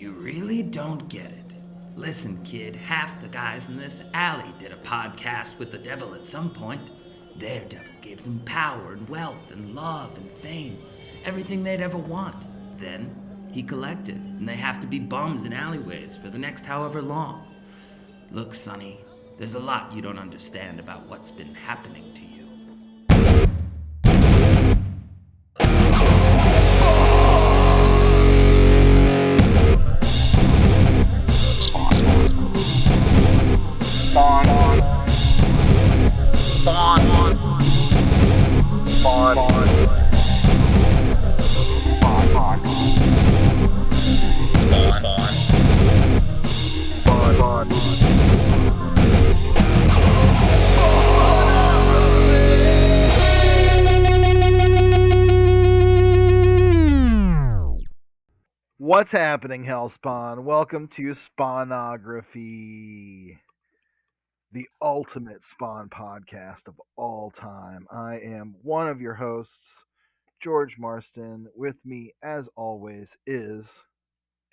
You really don't get it. Listen, kid, half the guys in this alley did a podcast with the devil at some point. Their devil gave them power and wealth and love and fame, everything they'd ever want. Then he collected, and they have to be bums in alleyways for the next however long. Look, Sonny, there's a lot you don't understand about what's been happening to you. What's happening, Hellspawn? Welcome to Spawnography, the ultimate Spawn podcast of all time. I am one of your hosts, George Marston. With me, as always, is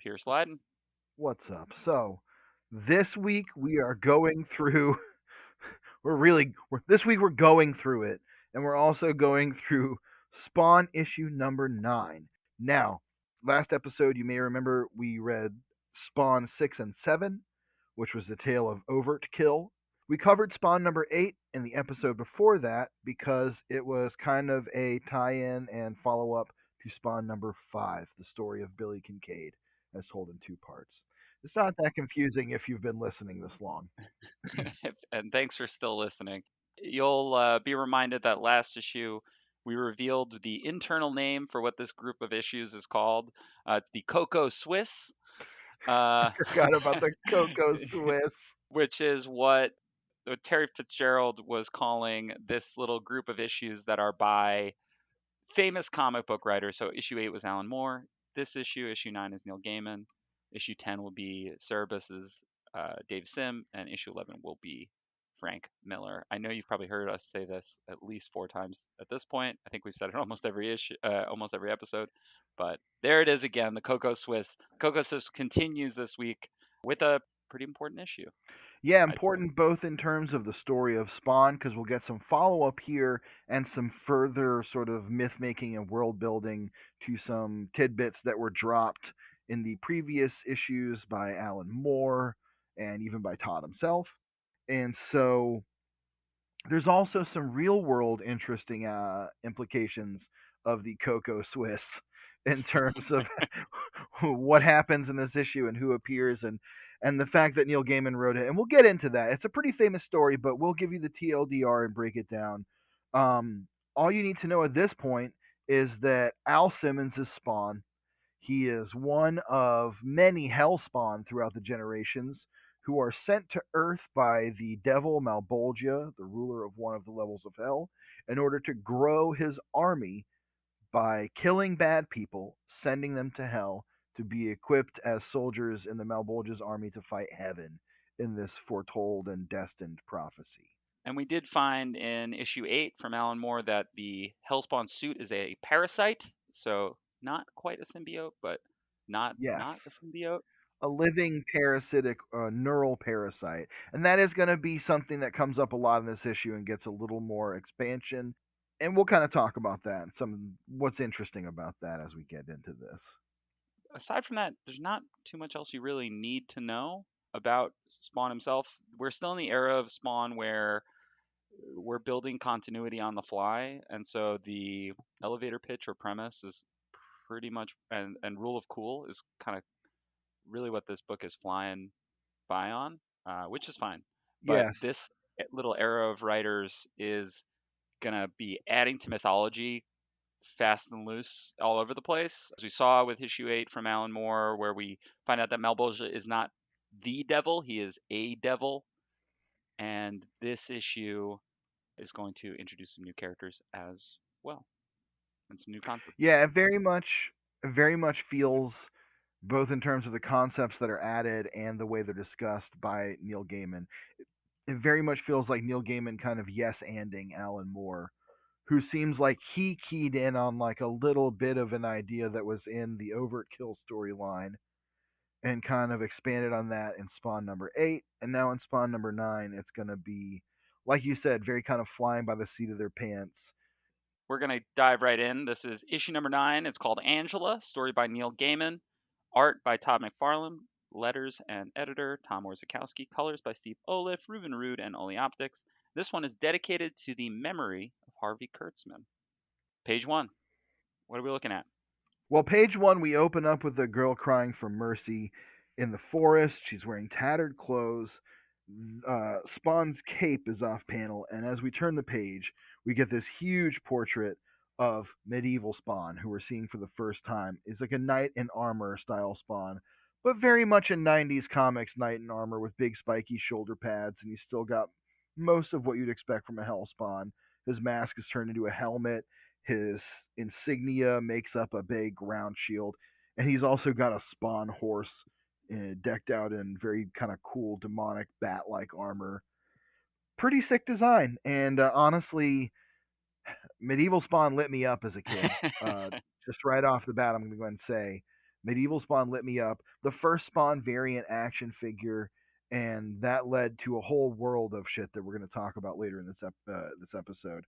Pierce Lyden. What's up? So, this week we are going through. This week we're going through it, and we're also going through Spawn issue number 9. Now, last episode you may remember we read Spawn 6 and 7, which was the tale of overt kill. We covered Spawn number 8 in the episode before that because it was kind of a tie-in and follow-up to Spawn number 5, the story of Billy Kincaid, as told in 2 parts. It's not that confusing if you've been listening this long. And thanks for still listening. You'll be reminded that last issue we revealed the internal name for what this group of issues is called. It's the CoCoSwiss. Forgot about the CoCoSwiss. Which is what Terry Fitzgerald was calling this little group of issues that are by famous comic book writers. So issue 8 was Alan Moore. This issue 9, is Neil Gaiman. Issue 10 will be Cerebus's Dave Sim, and issue 11 will be Frank Miller. I know you've probably heard us say this at least 4 times at this point. I think we've said it almost every issue, almost every episode. But there it is again, the CoCoSwiss. CoCoSwiss continues this week with a pretty important issue. Yeah, important both in terms of the story of Spawn, because we'll get some follow up here and some further sort of myth making and world building to some tidbits that were dropped in the previous issues by Alan Moore and even by Todd himself. And so there's also some real world interesting implications of the CoCoSwiss in terms of what happens in this issue and who appears and the fact that Neil Gaiman wrote it. And we'll get into that. It's a pretty famous story, but we'll give you the TLDR and break it down. All you need to know at this point is that Al Simmons is Spawn. He is one of many Hellspawn throughout the generations who are sent to Earth by the devil Malbolgia, the ruler of one of the levels of hell, in order to grow his army by killing bad people, sending them to hell to be equipped as soldiers in the Malbolgia's army to fight heaven in this foretold and destined prophecy. And we did find in issue 8 from Alan Moore that the Hellspawn suit is a parasite, so not quite a symbiote, but not a symbiote. A living parasitic neural parasite. And that is going to be something that comes up a lot in this issue and gets a little more expansion. And we'll kind of talk about that and some what's interesting about that as we get into this. Aside from that, there's not too much else you really need to know about Spawn himself. We're still in the era of Spawn where we're building continuity on the fly, and so the elevator pitch or premise is pretty much and rule of cool is kind of really what this book is flying by on, which is fine. But Yes. this little era of writers is gonna be adding to mythology fast and loose all over the place, as we saw with issue 8 from Alan Moore, where we find out that Malbolgia is not the devil, he is a devil. And this issue is going to introduce some new characters as well, and some new concepts. Yeah, it very much feels, both in terms of the concepts that are added and the way they're discussed by Neil Gaiman, it very much feels like Neil Gaiman kind of yes-anding Alan Moore, who seems like he keyed in on like a little bit of an idea that was in the Overt Kill storyline and kind of expanded on that in Spawn number 8. And now in Spawn number 9, it's going to be, like you said, very kind of flying by the seat of their pants. We're going to dive right in. This is issue number 9. It's called Angela, story by Neil Gaiman, art by Todd McFarlane, letters and editor Tom Orzechowski, colors by Steve Oliff, Ruben Rude, and Oli Optics. This one is dedicated to the memory of Harvey Kurtzman. Page 1. What are we looking at? Well, page 1, we open up with a girl crying for mercy in the forest. She's wearing tattered clothes. Spawn's cape is off panel, and as we turn the page, we get this huge portrait of medieval Spawn, who we're seeing for the first time. Is like a knight in armor style Spawn, but very much a 90s comics knight in armor with big spiky shoulder pads, and he's still got most of what you'd expect from a Hell Spawn. His mask is turned into a helmet. His insignia makes up a big round shield, and he's also got a Spawn horse decked out in very kind of cool demonic bat-like armor. Pretty sick design, and honestly, Medieval Spawn lit me up as a kid. Just right off the bat, I'm going to go ahead and say Medieval Spawn lit me up. The first Spawn variant action figure, and that led to a whole world of shit that we're going to talk about later in this episode.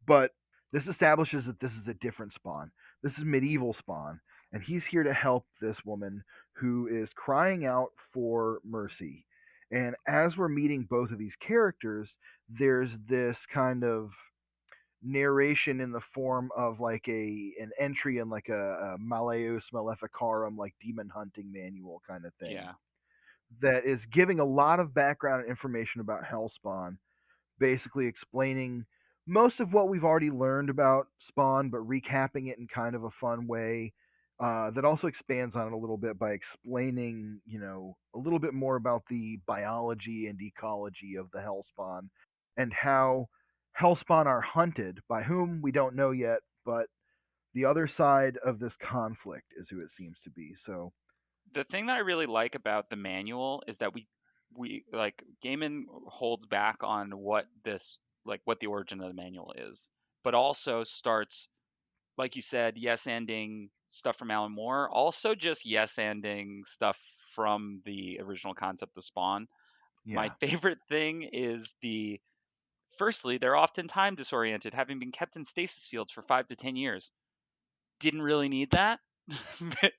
But this establishes that this is a different Spawn. This is Medieval Spawn, and he's here to help this woman who is crying out for mercy. And as we're meeting both of these characters, there's this kind of narration in the form of like an entry in like a Malleus Maleficarum like demon hunting manual kind of thing Yeah. that is giving a lot of background information about Hellspawn, basically explaining most of what we've already learned about Spawn, but recapping it in kind of a fun way. That also expands on it a little bit by explaining, a little bit more about the biology and ecology of the Hellspawn and how Hellspawn are hunted, by whom we don't know yet, but the other side of this conflict is who it seems to be. So, The thing that I really like about the manual is that we like Gaiman holds back on what the origin of the manual is, but also starts, like you said, yes ending stuff from Alan Moore, also just yes ending stuff from the original concept of Spawn. My yeah. favorite thing is firstly, they're often time disoriented, having been kept in stasis fields for 5 to 10 years. Didn't really need that.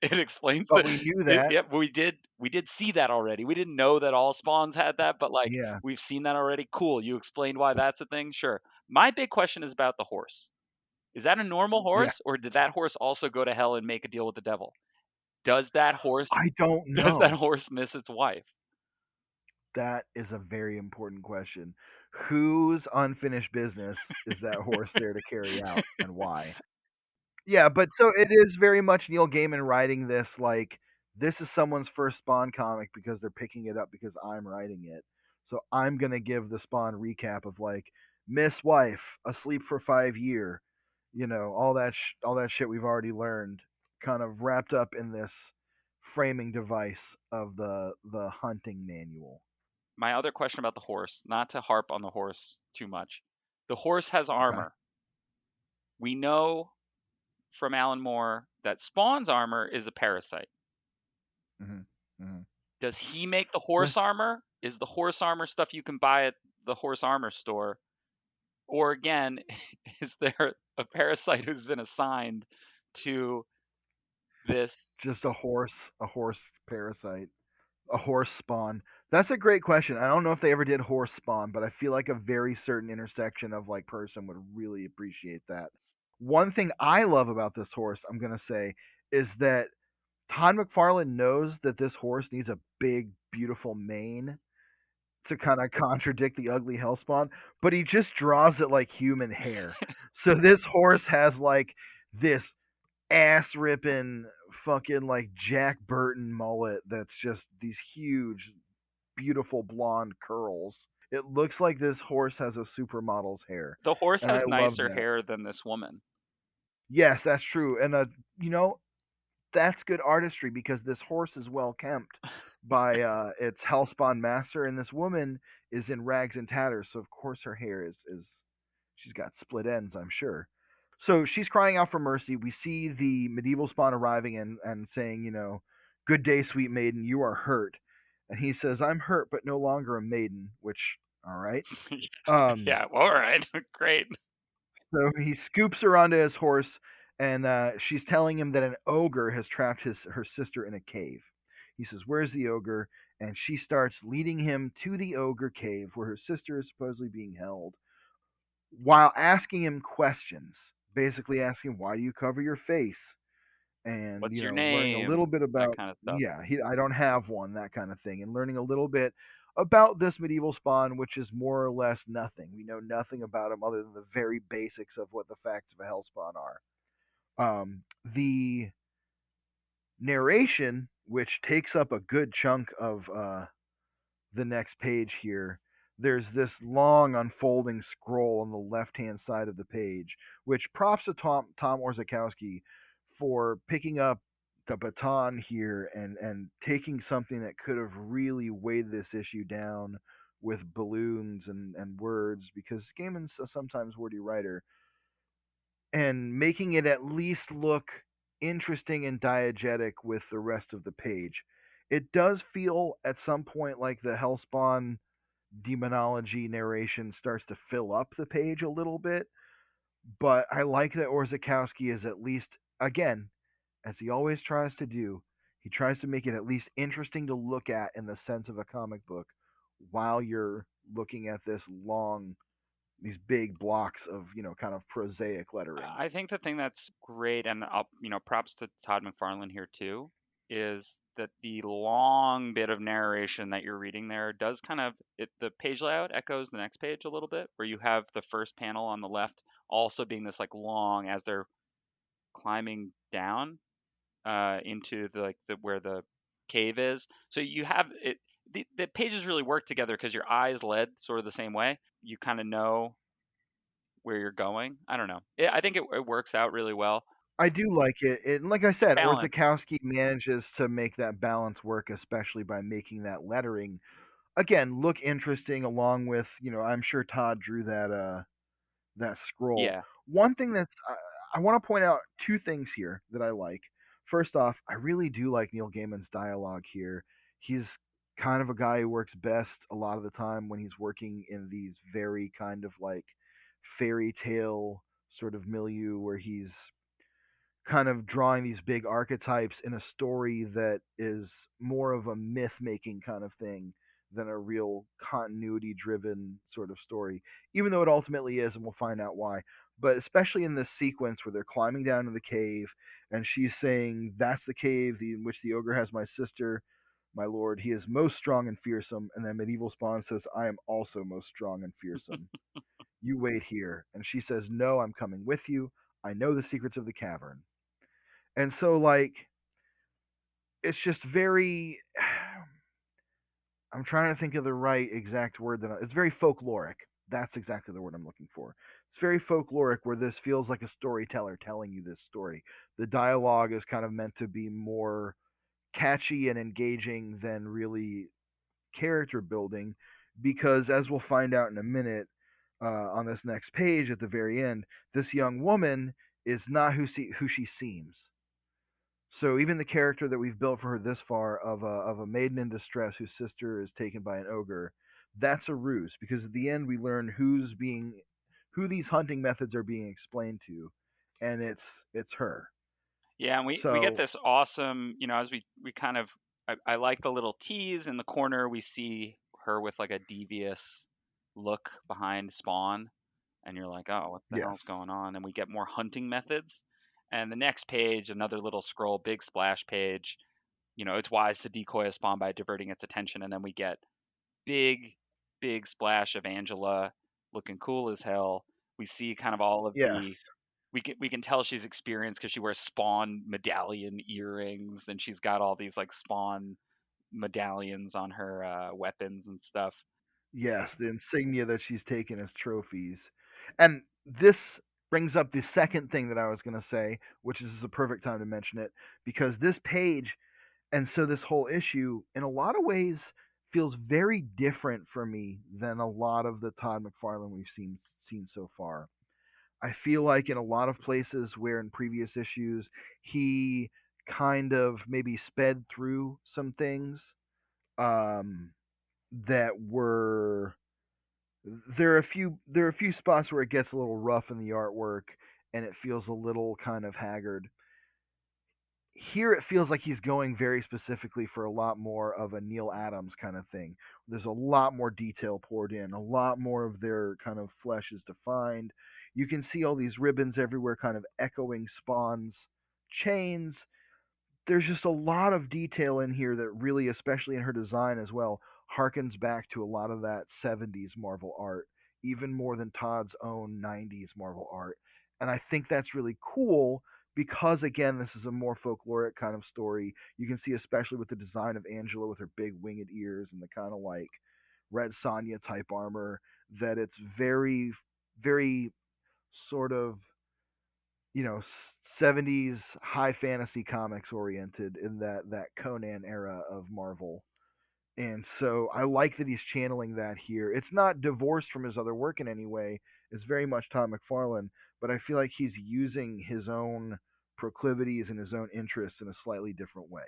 It explains But that. we knew that. Yeah, we did see that already. We didn't know that all spawns had that, but like Yeah. we've seen that already. Cool. You explained why that's a thing. Sure. My big question is about the horse. Is that a normal Yeah. horse, or did that horse also go to hell and make a deal with the devil? Does that horse I don't does that know. horse miss its wife? That is a very important question. Whose unfinished business is that horse there to carry out, and why? Yeah, but so it is very much Neil Gaiman writing this like this is someone's first Spawn comic because they're picking it up because I'm writing it. So I'm gonna give the Spawn recap of like Miss Wife asleep for 5 year, all that shit we've already learned, kind of wrapped up in this framing device of the hunting manual. My other question about the horse, not to harp on the horse too much. The horse has Okay. armor. We know from Alan Moore that Spawn's armor is a parasite. hmm hmm Does he make the horse Just armor? Is the horse armor stuff you can buy at the horse armor store? Or again, is there a parasite who's been assigned to this? just a horse parasite. A horse spawn. That's a great question. I don't know if they ever did horse spawn, but I feel like a very certain intersection of like person would really appreciate that. One thing I love about this horse, I'm gonna say, is that Todd McFarlane knows that this horse needs a big, beautiful mane to kind of contradict the ugly hellspawn, but he just draws it like human hair. So this horse has like this ass ripping fucking like Jack Burton mullet that's just these huge, beautiful blonde curls. It looks like this horse has a supermodel's hair, The horse and I has love nicer that. hair than this woman. Yes, that's true, and you know, that's good artistry because this horse is well kempt by its hellspawn master, and this woman is in rags and tatters, so of course her hair is she's got split ends, I'm sure. So she's crying out for mercy. We see the medieval spawn arriving and saying, Good day, sweet maiden, you are hurt. And he says, I'm hurt, but no longer a maiden, which, all right. Yeah, all right, great. So he scoops her onto his horse, and she's telling him that an ogre has trapped her sister in a cave. He says, "Where's the ogre?" And she starts leading him to the ogre cave where her sister is supposedly being held, while asking him questions, basically asking, "Why do you cover your face?" And What's your learning a little name? bit That about, kind of stuff. yeah, I don't have one, that kind of thing, and learning a little bit about this medieval spawn, which is more or less nothing. We know nothing about him other than the very basics of what the facts of a hellspawn are. The narration, which takes up a good chunk of the next page here, there's this long unfolding scroll on the left hand side of the page, which props to Tom Orzechowski for picking up the baton here and taking something that could have really weighed this issue down with balloons and words, because Gaiman's a sometimes wordy writer, and making it at least look interesting and diegetic with the rest of the page. It does feel at some point like the Hellspawn demonology narration starts to fill up the page a little bit, but I like that Orzechowski is at least, again, as he always tries to do, he tries to make it at least interesting to look at in the sense of a comic book while you're looking at this long, these big blocks of, kind of prosaic lettering. I think the thing that's great, and I'll, props to Todd McFarlane here too, is that the long bit of narration that you're reading there does kind of the page layout echoes the next page a little bit, where you have the first panel on the left also being this like long as they're climbing down into the where the cave is. So you have it. The pages really work together because your eyes led sort of the same way. You kind of know where you're going. I don't know. I think it works out really well. I do like it. And like I said, Balance. Orzechowski manages to make that balance work, especially by making that lettering again look interesting. Along with, I'm sure Todd drew that scroll. Yeah. One thing that's I want to point out two things here that I like. First off, I really do like Neil Gaiman's dialogue here. He's kind of a guy who works best a lot of the time when he's working in these very kind of like fairy tale sort of milieu where he's kind of drawing these big archetypes in a story that is more of a myth making kind of thing than a real continuity driven sort of story, even though it ultimately is, and we'll find out why. But especially in this sequence where they're climbing down to the cave and she's saying, "That's the cave in which the ogre has my sister, my lord. He is most strong and fearsome." And then Medieval Spawn says, "I am also most strong and fearsome. You wait here." And she says, "No, I'm coming with you. I know the secrets of the cavern." And so, like, it's just very. I'm trying to think of the right exact word it's very folkloric. That's exactly the word I'm looking for. It's very folkloric where this feels like a storyteller telling you this story. The dialogue is kind of meant to be more catchy and engaging than really character building, because as we'll find out in a minute, on this next page at the very end, this young woman is not who she seems. So even the character that we've built for her this far of a maiden in distress whose sister is taken by an ogre, that's a ruse, because at the end we learn who these hunting methods are being explained to, and it's her. Yeah, and we get So this awesome, as we kind of I like the little tease in the corner. We see her with like a devious look behind Spawn, and you're like, oh, what the yes, hell's going on? And we get more hunting methods. And the next page, another little scroll, big splash page. It's wise to decoy a Spawn by diverting its attention, and then we get big, big splash of Angela looking cool as hell. We see kind of all of yes, the we can tell she's experienced because she wears Spawn medallion earrings, and she's got all these like Spawn medallions on her weapons and stuff. yes, the insignia that she's taken as trophies. And this brings up the second thing that I was going to say, which is the perfect time to mention it, because this page, and so this whole issue, in a lot of ways, feels very different for me than a lot of the Todd McFarlane we've seen so far. I feel like in a lot of places where in previous issues he kind of maybe sped through some things um, that were there are a few spots where it gets a little rough in the artwork and it feels a little kind of haggard. Here it feels like he's going very specifically for a lot more of a Neil Adams kind of thing. There's a lot more detail poured in, a lot more of their kind of flesh is defined. You can see all these ribbons everywhere, kind of echoing Spawn's chains. There's just a lot of detail in here that really, especially in her design as well, harkens back to a lot of that 70s Marvel art, even more than Todd's own 90s Marvel art. And I think that's really cool because, again, this is a more folkloric kind of story. You can see, especially with the design of Angela with her big winged ears and the kind of like Red Sonja type armor, that it's very, very sort of 70s high fantasy comics oriented in that Conan era of Marvel. And so I like that he's channeling that here. It's not divorced from his other work in any way. It's very much Todd McFarlane, but I feel like he's using his own proclivities and his own interests in a slightly different way.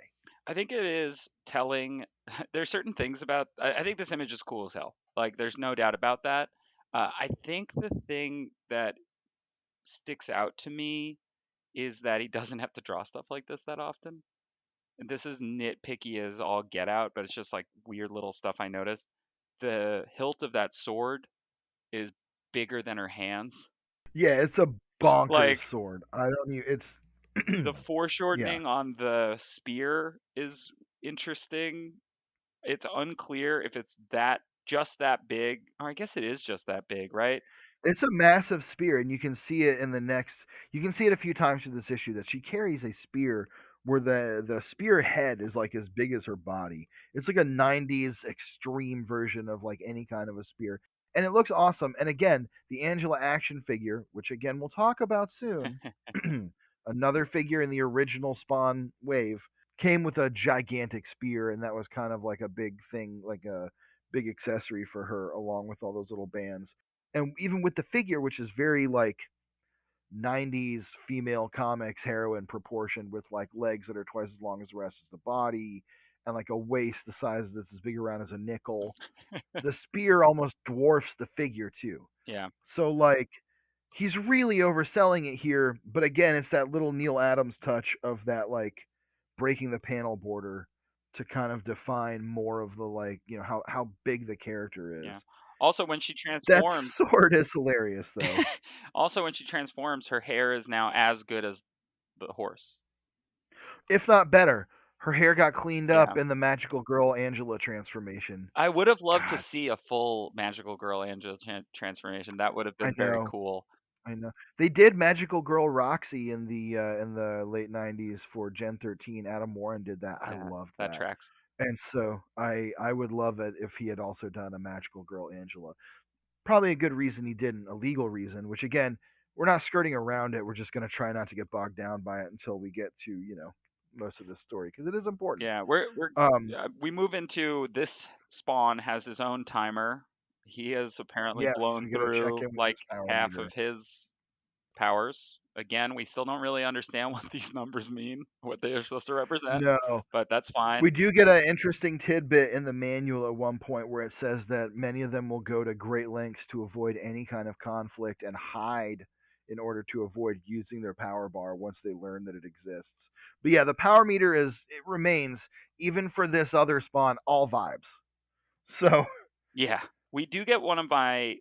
I think it is telling. There's certain things about. I think this image is cool as hell. Like, there's no doubt about that. I think the thing that sticks out to me is that he doesn't have to draw stuff like this that often. And this is nitpicky as all get out, but it's just like weird little stuff I noticed. The hilt of that sword is bigger than her hands. Yeah, it's a bonkers Like, sword. I don't even. It's the yeah. foreshortening on the spear is interesting. It's unclear if it's just that big, or I guess it is just that big, right? It's a massive spear, and you can see it in the next. You can see it a few times through this issue that she carries a spear where the spear head is like as big as her body. It's like a '90s extreme version of like any kind of a spear, and it looks awesome. And again, the Angela action figure, which again we'll talk about soon, another figure in the original Spawn wave, came with a gigantic spear, and that was kind of like a big thing, like a big accessory for her, along with all those little bands. And even with the figure, which is very like 90s female comics heroine proportioned, with like legs that are twice as long as the rest of the body, and like a waist the size that's as big around as a nickel, the spear almost dwarfs the figure too. Yeah. So like he's really overselling it here, but again, it's that little Neil Adams touch of that like breaking the panel border to kind of define more of the like, how big the character is. Yeah. Also, when she That transforms, sword is hilarious though. her hair is now as good as the horse. If not better. Her hair got cleaned Yeah. up in the Magical Girl Angela transformation. I would have loved to God, see a full Magical Girl Angel transformation. That would have I been very know. cool. I know. They did Magical Girl Roxy in the late '90s for Gen 13. Adam Warren did that. I Yeah, loved that that. tracks. And so I would love it if he had also done a Magical Girl Angela. Probably a good reason he didn't, a legal reason, which again, we're not skirting around it. We're just going to try not to get bogged down by it until we get to, most of this story because it is important. Yeah, Um, we move into this. Spawn has his own timer. He has apparently yes, blown we got to check through in with his like power half meter. of his powers. Again, we still don't really understand what these numbers mean, what they are supposed to represent, No, but that's fine. we do get an interesting tidbit in the manual at one point where it says that many of them will go to great lengths to avoid any kind of conflict and hide in order to avoid using their power bar once they learn that it exists. But yeah, the power meter it remains, even for this other Spawn, all vibes. So Yeah, we do get one of my,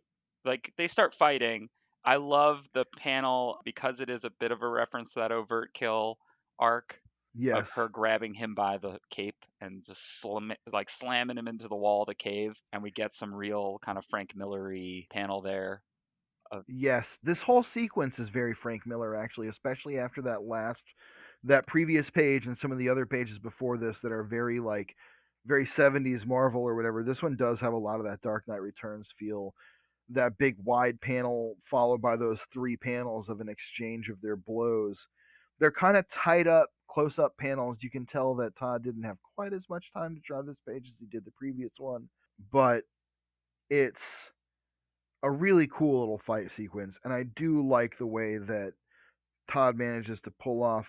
like, they start fighting. I love the panel because it is a bit of a reference to that overt kill arc of yes, her grabbing him by the cape and just slamming him into the wall of the cave, and we get some real kind of Frank Miller-y panel there. Of, yes, this whole sequence is very Frank Miller actually, especially after that previous page and some of the other pages before this that are very like very 70s Marvel or whatever. This one does have a lot of that Dark Knight Returns feel. That big wide panel followed by those three panels of an exchange of their blows. They're kind of tied up close up panels. You can tell that Todd didn't have quite as much time to draw this page as he did the previous one, but it's a really cool little fight sequence, and I do like the way that Todd manages to pull off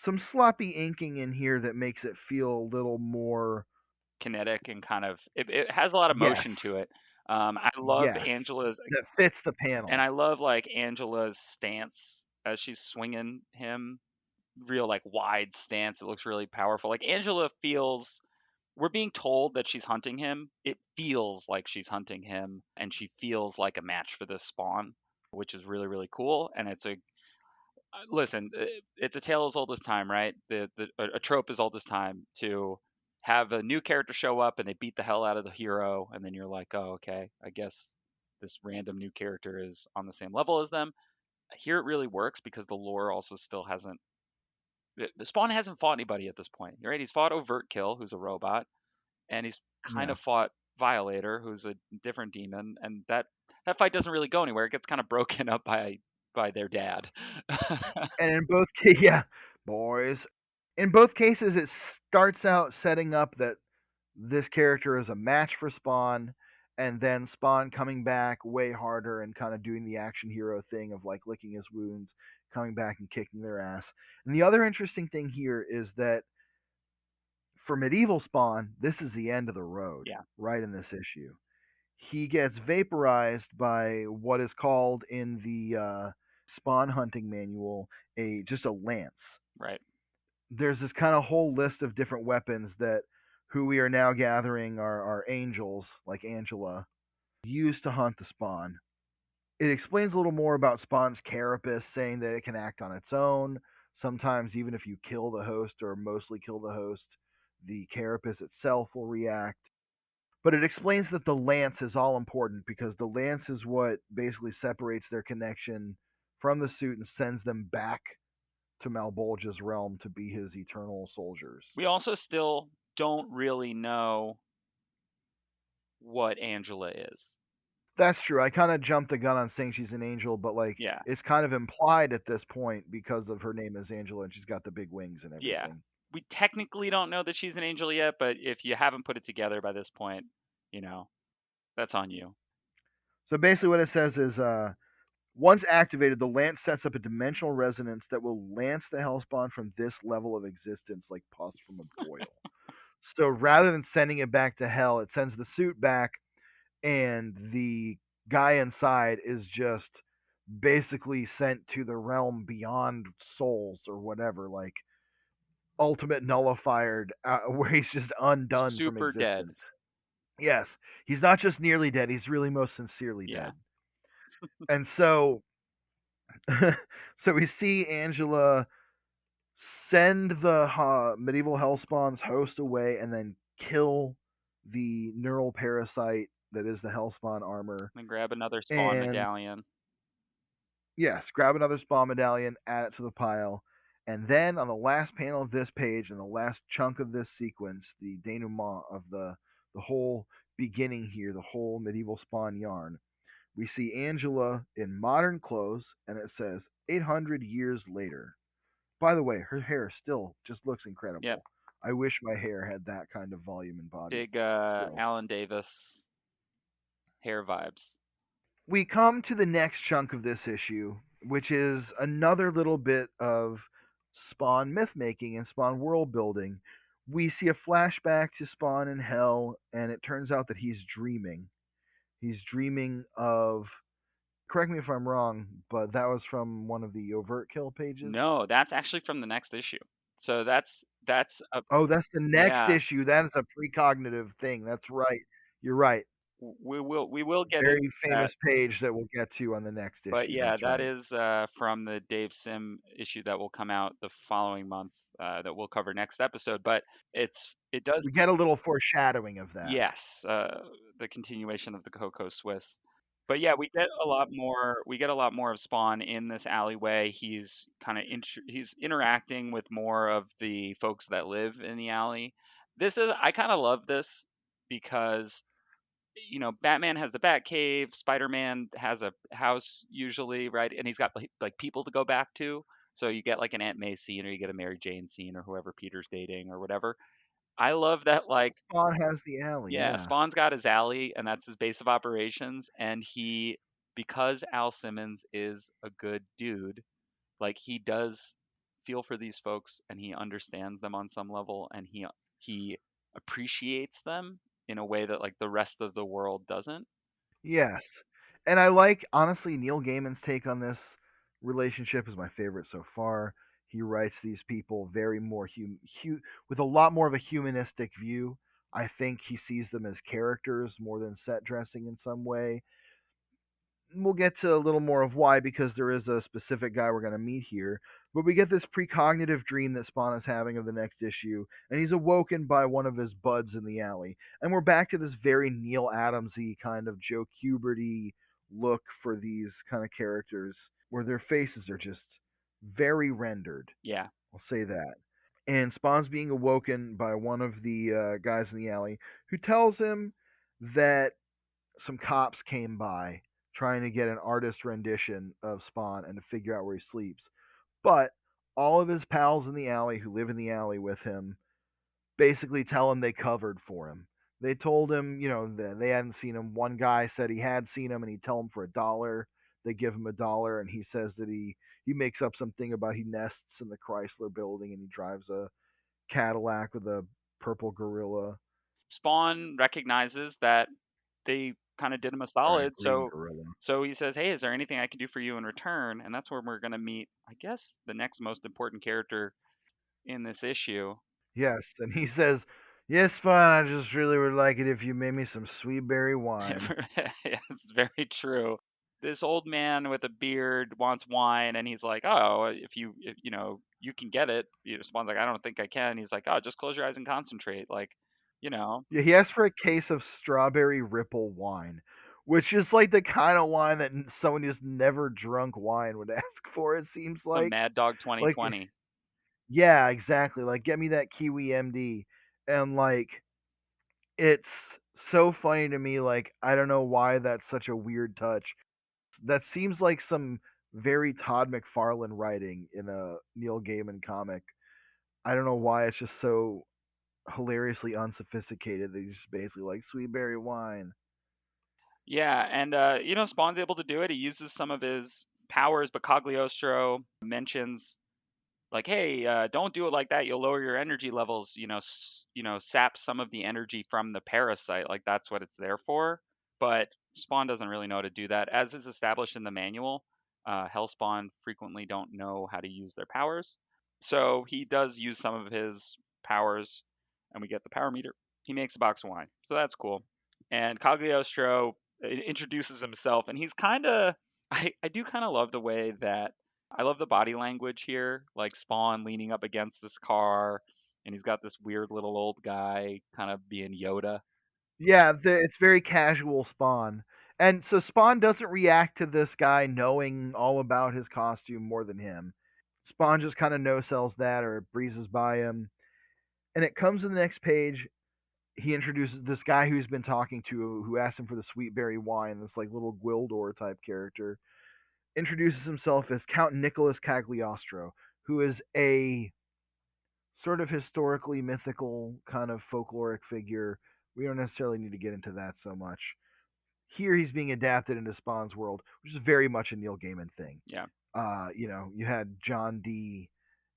some sloppy inking in here that makes it feel a little more kinetic and kind of it has a lot of yes, motion to it. I love yes, Angela's, that fits the and panel. I love like Angela's stance as she's swinging him, real like wide stance. It looks really powerful. Like Angela feels, we're being told that she's hunting him. It feels like she's hunting him, and she feels like a match for this Spawn, which is really really cool. And it's a listen, it's a tale as old as time, right? A trope as old as time to have a new character show up and they beat the hell out of the hero, and then you're like, oh, okay, I guess this random new character is on the same level as them. Here it really works because the lore also still hasn't. Spawn hasn't fought anybody at this point, right? He's fought Overt Kill, who's a robot, and he's kind Yeah. of fought Violator, who's a different demon, and that fight doesn't really go anywhere. It gets kind of broken up by their dad. And in both yeah, boys. In both cases it starts out setting up that this character is a match for Spawn, and then Spawn coming back way harder and kind of doing the action hero thing of like licking his wounds, coming back and kicking their ass. And the other interesting thing here is that for medieval Spawn, this is the end of the road, Yeah, right in this issue. He gets vaporized by what is called in the Spawn hunting manual a just a lance. right. There's this kind of whole list of different weapons that who we are now gathering are angels like Angela use to hunt the Spawn. It explains a little more about Spawn's carapace, saying that it can act on its own. Sometimes, even if you kill the host or mostly kill the host, the carapace itself will react. But it explains that the lance is all important because the lance is what basically separates their connection from the suit and sends them back to Malbolge's realm to be his eternal soldiers. We also still don't really know what Angela is. That's true. I kind of jumped the gun on saying she's an angel, but like Yeah. it's kind of implied at this point because of her name is Angela and she's got the big wings and Yeah. everything. We technically don't know that she's an angel yet, but if you haven't put it together by this point, that's on you. So basically, what it says is, once activated, the lance sets up a dimensional resonance that will lance the Hellspawn from this level of existence like pus from a boil. So rather than sending it back to hell, it sends the suit back, and the guy inside is just basically sent to the realm beyond souls or whatever, like ultimate nullified, where he's just undone from Super dead. existence. Yes, he's not just nearly dead; he's really most sincerely Yeah. dead. And so, so we see Angela send the medieval Hellspawn's host away, and then kill the neural parasite that is the Hellspawn armor. And grab another Spawn And medallion. yes, grab another Spawn medallion, add it to the pile. And then on the last panel of this page and the last chunk of this sequence, the denouement of the whole beginning here, the whole medieval Spawn yarn, we see Angela in modern clothes, and it says 800 years later. By the way, her hair still just looks incredible. Yep. I wish my hair had that kind of volume and body. Big still. Alan Davis hair vibes. We come to the next chunk of this issue, which is another little bit of Spawn myth making and Spawn world building. We see a flashback to Spawn in Hell, and it turns out that he's dreaming. He's dreaming of. Correct me if I'm wrong, but that was from one of the overt kill pages. No, that's actually from the next issue. So that's a Oh, that's the next yeah. issue. That is a precognitive thing. That's right. You're right. We will get Very into that. famous page that we'll get to on the next issue. But yeah, That's that right. is from the Dave Sim issue that will come out the following month that we'll cover next episode. But it does, We get a little foreshadowing of that. yes, the continuation of the CoCoSwiss. But yeah, we get a lot more. We get a lot more of Spawn in this alleyway. He's kind of he's interacting with more of the folks that live in the alley. I kind of love this because Batman has the Batcave, Spider-Man has a house usually, right? And he's got like people to go back to. So you get like an Aunt May scene, or you get a Mary Jane scene, or whoever Peter's dating, or whatever. I love that, like, Spawn has the alley. yeah, Yeah. Spawn's got his alley, and that's his base of operations. And because Al Simmons is a good dude, like he does feel for these folks, and he understands them on some level, and he appreciates them in a way that like the rest of the world doesn't. Yes. And I like, honestly, Neil Gaiman's take on this relationship is my favorite so far. He writes these people very more with a lot more of a humanistic view. I think he sees them as characters more than set dressing in some way. We'll get to a little more of why because there is a specific guy we're going to meet here. But we get this precognitive dream that Spawn is having of the next issue, and he's awoken by one of his buds in the alley. And we're back to this very Neil Adams-y kind of Joe Kubert-y look for these kind of characters, where their faces are just very rendered. Yeah. I'll say that. And Spawn's being awoken by one of the guys in the alley who tells him that some cops came by trying to get an artist rendition of Spawn and to figure out where he sleeps. But all of his pals in the alley who live in the alley with him basically tell him they covered for him. They told him, that they hadn't seen him. One guy said he had seen him and he'd tell him for $1. They give him $1 and he says that he makes up something about he nests in the Chrysler building and he drives a Cadillac with a purple gorilla. Spawn recognizes that they kind of did him a Or a solid, green gorilla. so he says, "Hey, is there anything I can do for you in return?" And that's where we're going to meet, I guess, the next most important character in this issue. Yes, and he says, "Yes, Spawn, I just really would like it if you made me some sweet berry wine." Yeah, it's very true. This old man with a beard wants wine, and he's like, "Oh, if you can get it." Spawn's like, "I don't think I can." He's like, "Oh, just close your eyes and concentrate." Like, you know, Yeah, he asked for a case of strawberry ripple wine, which is like the kind of wine that someone who's never drunk wine would ask for. It seems some like, Mad Dog like, 2020. yeah, exactly. Like, get me that Kiwi MD, and like, it's so funny to me. Like, I don't know why that's such a weird touch. That seems like some very Todd McFarlane writing in a Neil Gaiman comic. I don't know why it's just so hilariously unsophisticated. They just basically like sweet berry wine. Yeah, and Spawn's able to do it. He uses some of his powers, but Cagliostro mentions like, "Hey, don't do it like that. You'll lower your energy levels. Sap some of the energy from the parasite. Like that's what it's there for." But Spawn doesn't really know how to do that, as is established in the manual. Hellspawn frequently don't know how to use their powers, so he does use some of his powers, and we get the power meter. He makes a box of wine, so that's cool. And Cagliostro introduces himself, and he's kind of I do kind of love the way that I love the body language here, like Spawn leaning up against this car, and he's got this weird little old guy kind of being Yoda. Yeah, it's very casual Spawn. And so Spawn doesn't react to this guy knowing all about his costume more than him. Spawn just kind of no sells that or breezes by him. And it comes to the next page. He introduces this guy who's been talking to, who asked him for the sweet berry wine, this like little Gwildor type character. Introduces himself as Count Nicholas Cagliostro, who is a sort of historically mythical kind of folkloric figure. We don't necessarily need to get into that so much. Here he's being adapted into Spawn's world, which is very much a Neil Gaiman thing. Yeah. You had John Dee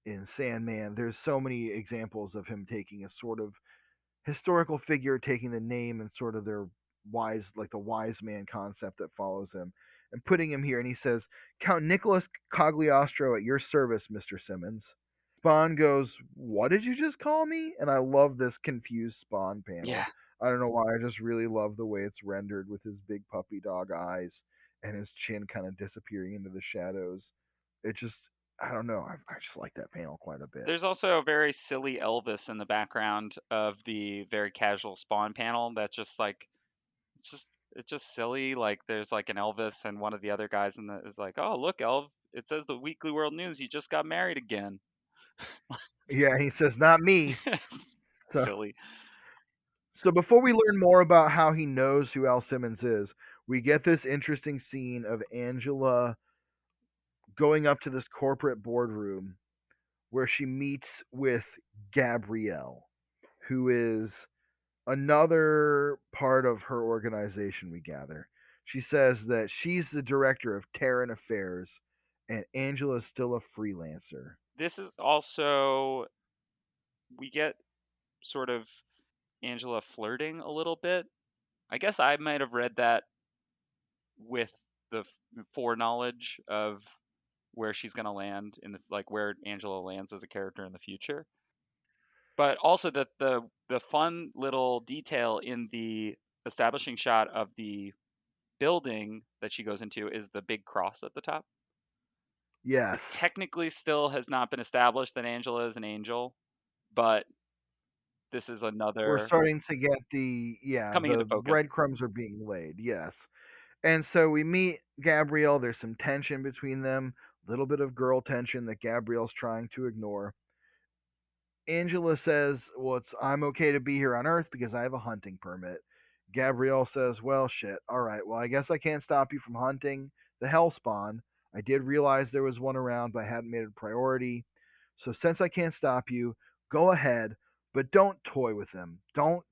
in Sandman. There's so many examples of him taking a sort of historical figure, taking the name and sort of their the wise man concept that follows him, and putting him here. And he says, "Count Nicholas Cagliostro at your service, Mr. Simmons." Spawn goes, "What did you just call me?" And I love this confused Spawn panel. Yeah. I don't know why. I just really love the way it's rendered with his big puppy dog eyes and his chin kind of disappearing into the shadows. It just, I don't know. I just like that panel quite a bit. There's also a very silly Elvis in the background of the very casual Spawn panel that's just like it's just silly. Like there's like an Elvis and one of the other guys in the is like, "Oh, look, Elv, it says the Weekly World News you just got married again." Yeah, he says, "Not me." So, Silly. so before we learn more about how he knows who Al Simmons is, we get this interesting scene of Angela going up to this corporate boardroom where she meets with Gabrielle, who is another part of her organization, we gather. She says that she's the director of Terran Affairs and Angela's still a freelancer. This is also, we get sort of Angela flirting a little bit. I guess I might have read that with the foreknowledge of where she's going to land in the, like where Angela lands as a character in the future. But also that the fun little detail in the establishing shot of the building that she goes into is the big cross at the top. Yes. It technically still has not been established that Angela is an angel, but this is We're another, starting to get it's coming into the focus. breadcrumbs are being laid. Yes. And so we meet Gabrielle. There's some tension between them, a little bit of girl tension that Gabrielle's trying to ignore. Angela says, "Well, I'm okay to be here on Earth because I have a hunting permit." Gabrielle says, "Well, shit. All right. Well, I guess I can't stop you from hunting the Hellspawn. I did realize there was one around, but I hadn't made it a priority. So since I can't stop you, go ahead, but don't toy with him. Don't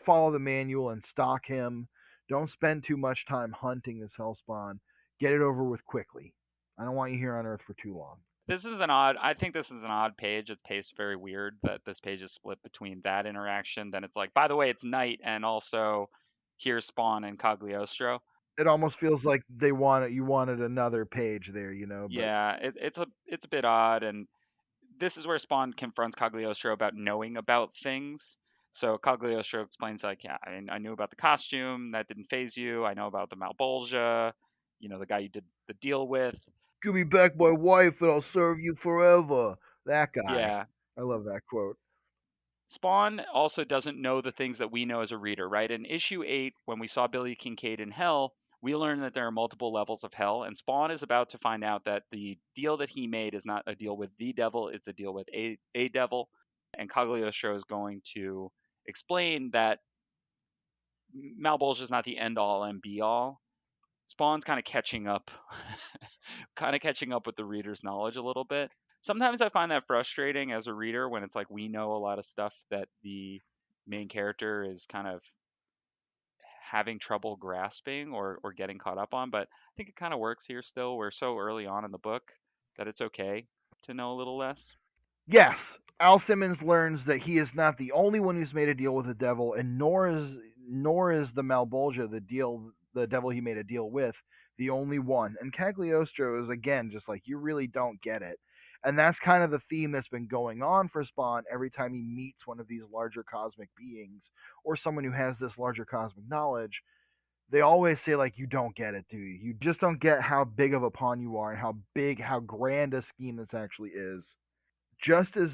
follow the manual and stalk him. Don't spend too much time hunting this Hellspawn. Get it over with quickly. I don't want you here on Earth for too long." This is an odd, I think this is an odd page. It paced very weird that this page is split between that interaction. Then it's like, by the way, it's night, and also here's Spawn and Cagliostro. It almost feels like you wanted another page there, but Yeah, it's a bit odd, and this is where Spawn confronts Cagliostro about knowing about things. So Cagliostro explains like, yeah, I knew about the costume, that didn't phase you. I know about the Malbolgia, the guy you did the deal with. give me back my wife and I'll serve you forever. That guy. Yeah. I love that quote. Spawn also doesn't know the things that we know as a reader, right? In issue 8, when we saw Billy Kincaid in Hell, we learned that there are multiple levels of hell, and Spawn is about to find out that the deal that he made is not a deal with the devil, it's a deal with a devil. And Cagliostro is going to explain that Malbolgia is not the end all and be all. Spawn's kind of catching up, kind of catching up with the reader's knowledge a little bit. Sometimes I find that frustrating as a reader when it's like we know a lot of stuff that the main character is kind of having trouble grasping or getting caught up on. But I think it kind of works here still. We're so early on in the book that it's okay to know a little less. Yes, Al Simmons learns that he is not the only one who's made a deal with the devil, and nor is the Malbolgia the devil he made a deal with the only one. And Cagliostro is again just like you really don't get it. And that's kind of the theme that's been going on for Spawn every time he meets one of these larger cosmic beings or someone who has this larger cosmic knowledge. They always say like you don't get it, do you? You just don't get how big of a pawn you are and how grand a scheme this actually is. Just as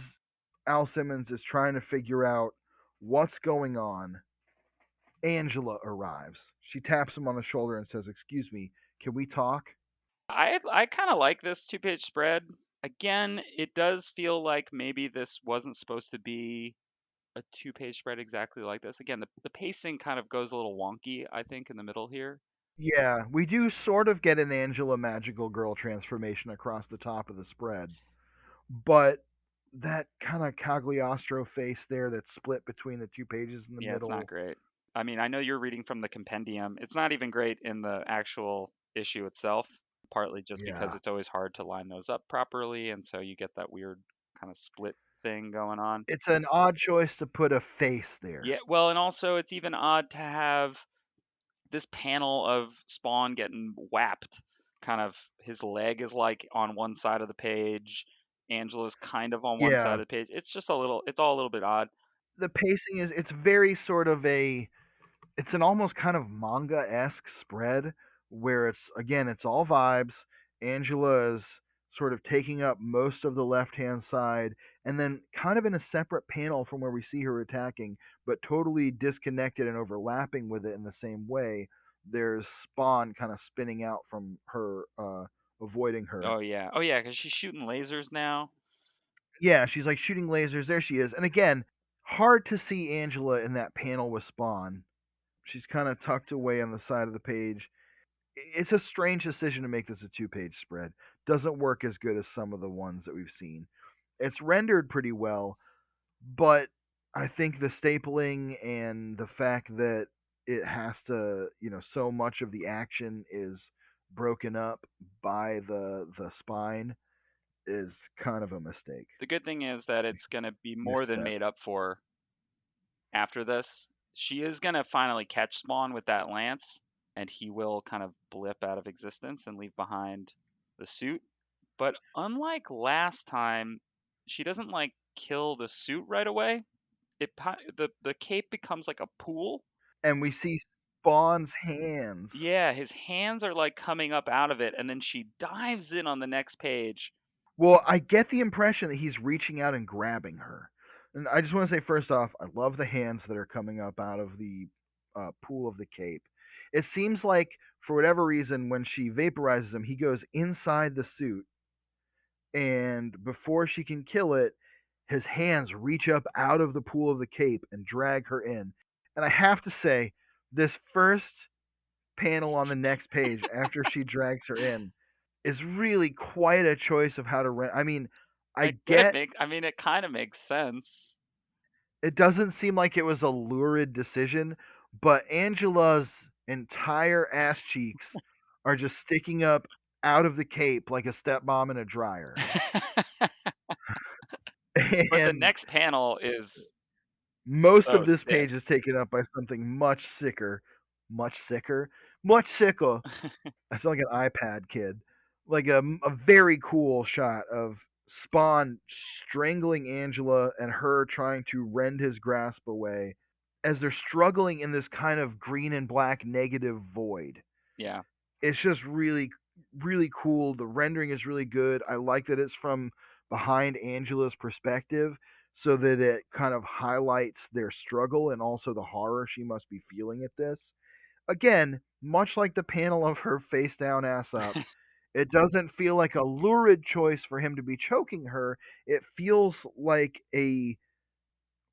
Al Simmons is trying to figure out what's going on, Angela arrives. She taps him on the shoulder and says, "Excuse me, can we talk?" I kind of like this 2-page spread. Again, it does feel like maybe this wasn't supposed to be a 2-page spread exactly like this. Again, the pacing kind of goes a little wonky, I think, in the middle here. Yeah, we do sort of get an Angela magical girl transformation across the top of the spread, but that kind of Cagliostro face there that's split between the two pages in the Yeah, it's not middle. great. I mean, I know you're reading from the compendium. It's not even great in the actual issue itself, partly just because Yeah. it's always hard to line those up properly, and so you get that weird kind of split thing going on. It's an odd choice to put a face Yeah, there. well, and also it's even odd to have this panel of Spawn getting whapped. Kind of his leg is like on one side of the page, Angela's kind of on one side Yeah. of the page. It's just a little, it's all a little bit odd. The pacing is it's very sort of it's an almost kind of manga-esque spread where it's all vibes. Angela is sort of taking up most of the left-hand side and then kind of in a separate panel from where we see her attacking, but totally disconnected and overlapping with it in the same way. There's Spawn kind of spinning out from her, avoiding her. Oh yeah, because she's shooting lasers now. Yeah, she's like shooting lasers. There she is. And again, hard to see Angela in that panel with Spawn. She's kind of tucked away on the side of the page. It's a strange decision to make this a two-page spread. Doesn't work as good as some of the ones that we've seen. It's rendered pretty well, but I think the stapling and the fact that it has to, so much of the action is broken up by the spine. is kind of a mistake. The good thing is that it's going to be more than Misstep. made up for after this. She is going to finally catch Spawn with that lance, and he will kind of blip out of existence and leave behind the suit. But unlike last time, she doesn't like kill the suit right away. The cape becomes like a pool. And we see Spawn's hands. Yeah, his hands are like coming up out of it, and then she dives in on the next page. Well, I get the impression that he's reaching out and grabbing her. And I just want to say, first off, I love the hands that are coming up out of the pool of the cape. It seems like, for whatever reason, when she vaporizes him, he goes inside the suit, and before she can kill it, his hands reach up out of the pool of the cape and drag her in. And I have to say, this first panel on the next page, after she drags her in, is really quite a choice of how to rent. I mean, I get It kind of makes sense. it doesn't seem like it was a lurid decision, but Angela's entire ass cheeks are just sticking up out of the cape like a stepmom in a dryer. But the And next panel is most so of this sick. page is taken up by something much sicker. Much sicker? Much sicker. I sound like an iPad kid. Like a very cool shot of Spawn strangling Angela and her trying to rend his grasp away as they're struggling in this kind of green and black negative void. Yeah. It's just really, really cool. The rendering is really good. I like that it's from behind Angela's perspective so that it kind of highlights their struggle and also the horror she must be feeling at this. Again, much like the panel of her face down, ass up, it doesn't feel like a lurid choice for him to be choking her. It feels like a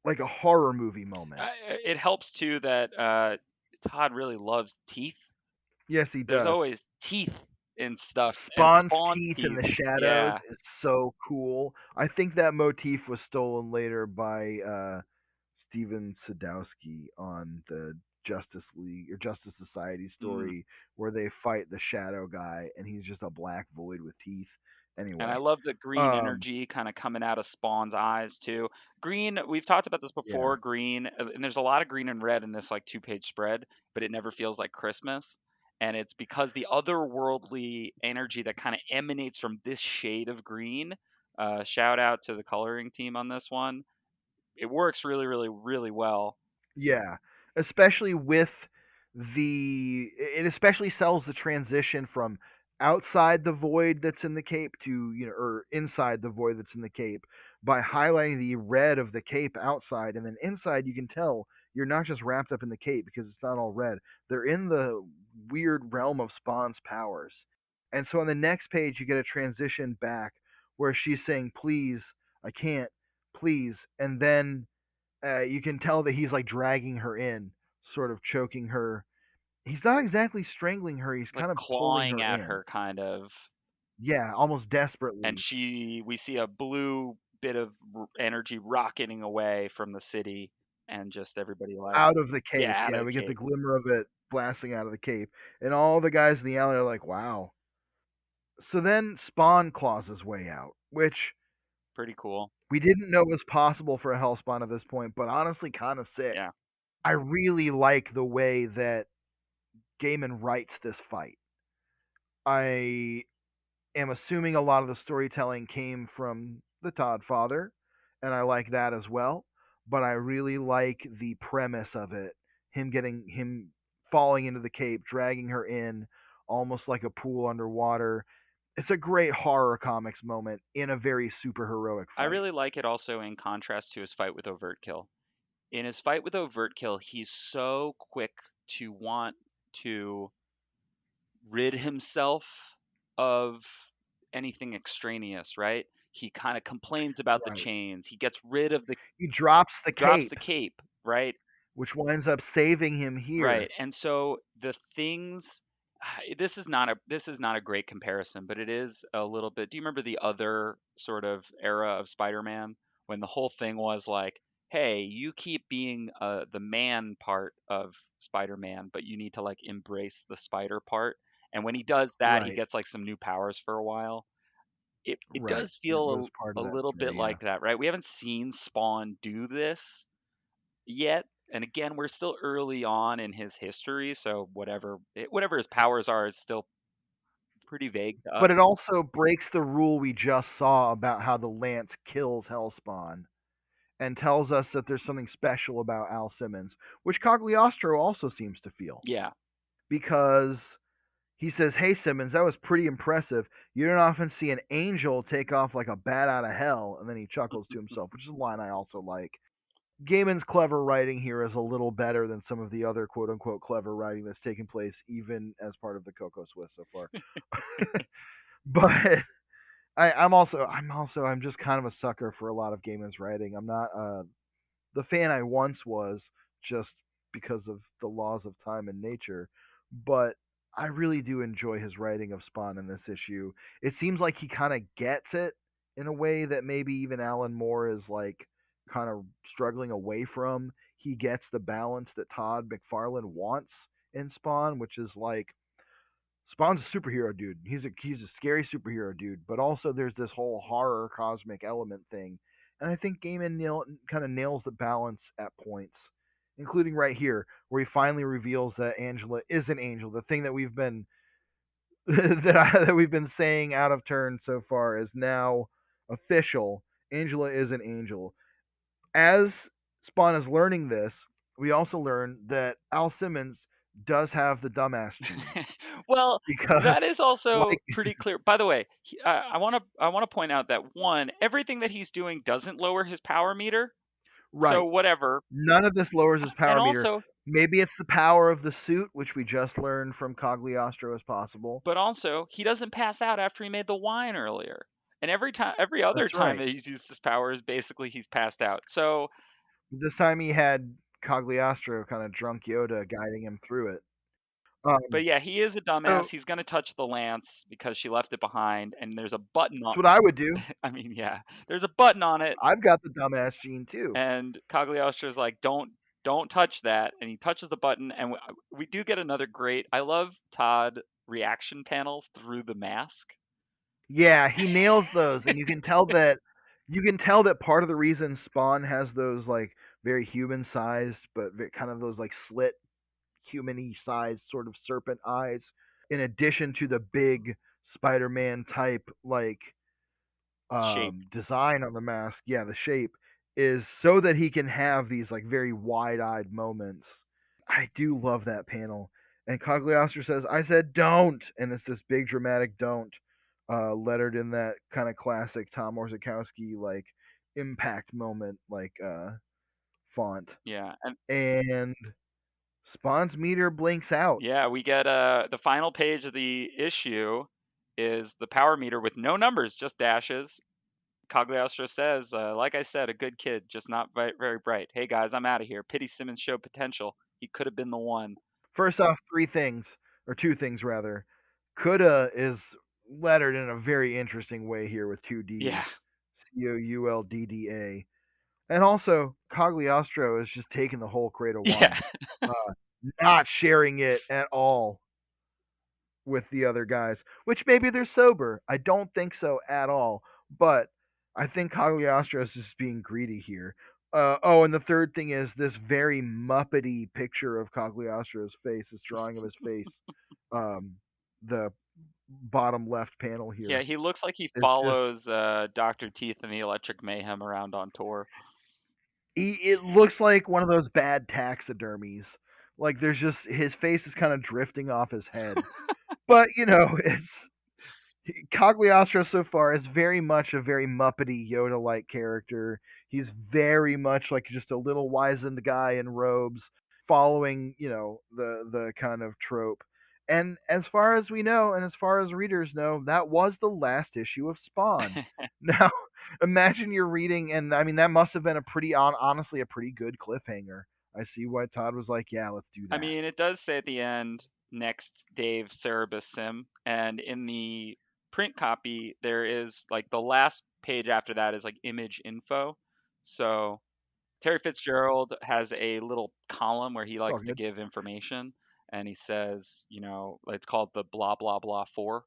horror movie moment. It helps too that Todd really loves teeth. Yes, he There's does. always teeth in stuff, and Spawn's Spawn's teeth in teeth. the shadows Yeah. is so cool. I think that motif was stolen later by Steven Sadowski on the Justice League or Justice Society Mm. story where they fight the Shadow guy and he's just a black void with teeth. And I Anyway, love the green um, energy kind of coming out of Spawn's eyes too. Green, we've talked about this yeah, before, green, and there's a lot of green and red in this like 2-page spread, but it never feels like Christmas. And it's because the otherworldly energy that kind of emanates from this shade of green. Shout out to the coloring team on this one. It works really, really, really well. yeah, especially with it especially sells the transition from outside the void that's in the cape to or inside the void that's in the cape by highlighting the red of the cape outside, and then inside you can tell you're not just wrapped up in the cape because it's not all red. They're in the weird realm of Spawn's powers. And so on the next page you get a transition back where she's saying, please, I can't, please, and then you can tell that he's like dragging her in, sort of choking her. He's not exactly strangling her, he's Like kind of pulling clawing her at in. her kind of. Yeah, almost And desperately. we see a blue bit of energy rocketing away from the city, and just everybody like, Out of the yeah, cape. out of Yeah, the we get the cape. glimmer of it blasting out of the cape. And all the guys in the alley are like, wow. So then Spawn claws his way out, which Pretty cool. we didn't know was possible for a Hellspawn at this point, but honestly kind of sick. Yeah. I really like the way that Gaiman writes this fight. I am assuming a lot of the storytelling came from the Toddfather, and I like that as well. But I really like the premise of it. Him falling into the cape, dragging her in, almost like a pool underwater. It's a great horror comics moment in a very super heroic I fight. really like it also in contrast to his fight with Overtkill. In his fight with Overtkill, he's so quick to want to rid himself of anything extraneous, right? He kind of complains about the Right. chains. He gets rid of the He drops the drops the cape, cape, right? which winds up saving him Right. here. And so the things this is not a great comparison, but it is a little bit. Do you remember the other sort of era of Spider-Man when the whole thing was like, "Hey, you keep being the man part of Spider-Man, but you need to like embrace the spider part." And when he does that, he Right. gets like some new powers for a while. it Right. does It was feel part a of that little bit story, yeah. like that, right? We haven't seen Spawn do this yet. And again, we're still early on in his history, so whatever his powers are is still pretty vague to us. But it also breaks the rule we just saw about how the lance kills Hellspawn and tells us that there's something special about Al Simmons, which Cagliostro also seems to feel. Yeah. Because he says, "Hey Simmons, that was pretty impressive. You don't often see an angel take off like a bat out of hell." And then he chuckles to himself, which is a line I also like. Gaiman's clever writing here is a little better than some of the other quote unquote clever writing that's taken place even as part of the CoCoSwiss so far. But I'm just kind of a sucker for a lot of Gaiman's writing. I'm not the fan I once was, just because of the laws of time and nature, but I really do enjoy his writing of Spawn in this issue. It seems like he kind of gets it in a way that maybe even Alan Moore is like kind of struggling away from. He gets the balance that Todd McFarlane wants in Spawn, which is like Spawn's a superhero dude. He's a scary superhero dude, but also there's this whole horror cosmic element thing. And I think Gaiman kind of nails the balance at points, including right here where he finally reveals that Angela is an angel. The thing that we've been that we've been saying out of turn so far is now official. Angela is an angel. As Spawn is learning this, we also learn that Al Simmons does have the dumbass gene Well, because that is also like pretty clear. By the way, I want to point out that one, everything that he's doing doesn't lower his power meter. So right. whatever. None of this lowers his And power meter. also, Maybe it's the power of the suit, which we just learned from Cagliostro is possible. but also, he doesn't pass out after he made the wine earlier. And every other That's time right. that he's used his powers, basically he's passed out. So, This time he had Cagliostro, kind of drunk Yoda, guiding him through it. but yeah, he is a dumbass. So He's gonna touch the lance because she left it behind, and there's a button on. that's what I would do. I mean, yeah, there's a button on it, I've got the dumbass gene too. and Cagliostro's like, don't touch that, and he touches the button, and we do get another great. I love Todd reaction panels through the mask. Yeah, he nails those, and you can tell that part of the reason Spawn has those like very human sized, but kind of those like slit human-y sized sort of serpent eyes, in addition to the big Spider-Man type like Shape. design on the mask, yeah, the shape, is so that he can have these like very wide-eyed moments. I do love that panel. And Cagliostro says, "I said don't," and it's this big dramatic don't, lettered in that kind of classic Tom Orzechowski like impact moment like font. Yeah, and And Spawn's meter blinks out. yeah, we get the final page of the issue is the power meter with no numbers, just dashes. Cagliostro says, like I said, a good kid, just not very bright. Hey guys, I'm out of here. Pity Simmons showed potential. He could have been the one. First off, three things, or two things rather. Coulda is lettered in a very interesting way here with two Yeah, D's. Coulddda. And also, Cagliostro is just taking the whole crate of yeah. wine, uh, not sharing it at all with the other guys, which maybe they're sober. I don't think so at all. But I think Cagliostro is just being greedy here. Oh, and the third thing is this very Muppety picture of Cagliostro's face, this drawing of his face. Um, the bottom left panel Yeah, here he looks like he is just follows Dr. Teeth and the Electric Mayhem around on tour. it looks like one of those bad taxidermies. Like there's just his face is kind of drifting off his head. But it's Cagliostro so far is very much a very Muppety Yoda-like character. He's very much like just a little wizened guy in robes, following the kind of trope. And as far as we know, and as far as readers know, that was the last issue of Spawn. Now, imagine you're reading, and I mean that must have been a pretty honestly a pretty good cliffhanger. I see why Todd was like, "Yeah, let's do I that." mean, it does say at the end, next Dave Cerebus Sim, and in the print copy, there is like the last page after that is like image info. So Terry Fitzgerald has a little column where he It's all likes to good. give information, and he says, it's called the blah blah blah 4.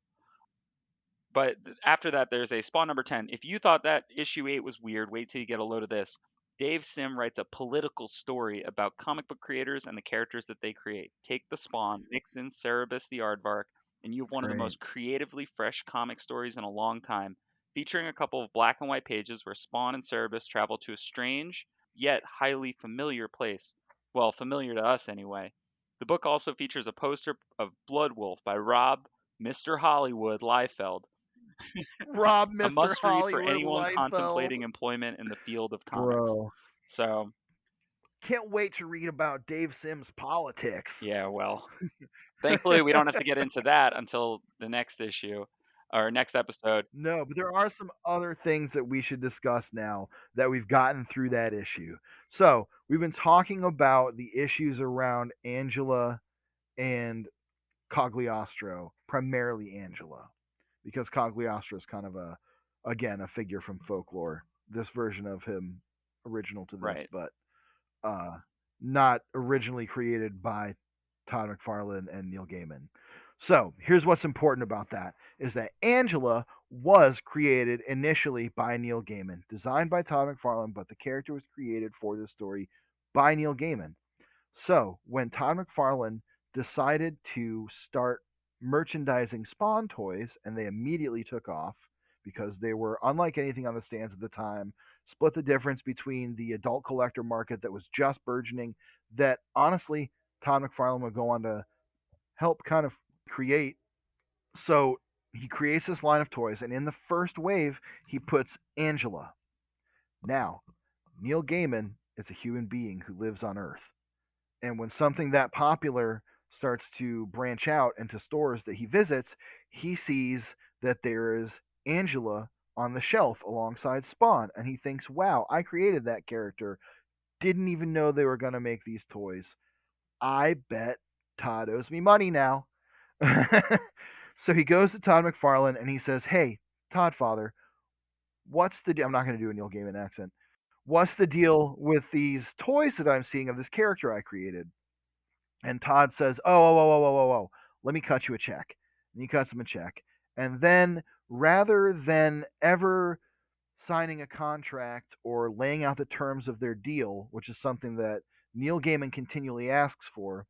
But after that, there's a Spawn number 10. If you thought that issue 8 was weird, wait till you get a load of this. Dave Sim writes a political story about comic book creators and the characters that they create. Take the Spawn, mix in Cerebus the Aardvark, and you have one of the Great. most creatively fresh comic stories in a long time, featuring a couple of black and white pages where Spawn and Cerebus travel to a strange, yet highly familiar place. Well, familiar to us anyway. The book also features a poster of Blood Wolf by Rob Mr. Hollywood Liefeld, Rob, a Mr. must read for Hollywood anyone Liefeld. contemplating employment in the field of comics. Bro. So, Can't wait to read about Dave Sims' politics. yeah, well, thankfully we don't have to get into that until the next issue or next episode. No, but there are some other things that we should discuss now that we've gotten through that issue. So, we've been talking about the issues around Angela and Cagliostro, primarily Angela, because Cagliostro is kind of a figure from folklore. This version of him, original to this, Right. but not originally created by Todd McFarlane and Neil Gaiman. So here's what's important about that is that Angela was created initially by Neil Gaiman, designed by Todd McFarlane, but the character was created for this story by Neil Gaiman. So when Todd McFarlane decided to start merchandising Spawn toys, and they immediately took off because they were unlike anything on the stands at the time, split the difference between the adult collector market that was just burgeoning, that honestly Todd McFarlane would go on to help kind of create. So he creates this line of toys, and in the first wave, he puts Angela. Now, Neil Gaiman is a human being who lives on Earth. And when something that popular starts to branch out into stores that he visits, he sees that there is Angela on the shelf alongside Spawn. And he thinks, wow, I created that character. Didn't even know they were going to make these toys. I bet Todd owes me money now. So he goes to Todd McFarlane and he says, hey, Toddfather, what's the deal? I'm not going to do a Neil Gaiman accent. What's the deal with these toys that I'm seeing of this character I created? And Todd says, oh, let me cut you a check. And he cuts him a check. And then, rather than ever signing a contract or laying out the terms of their deal, which is something that Neil Gaiman continually asks for,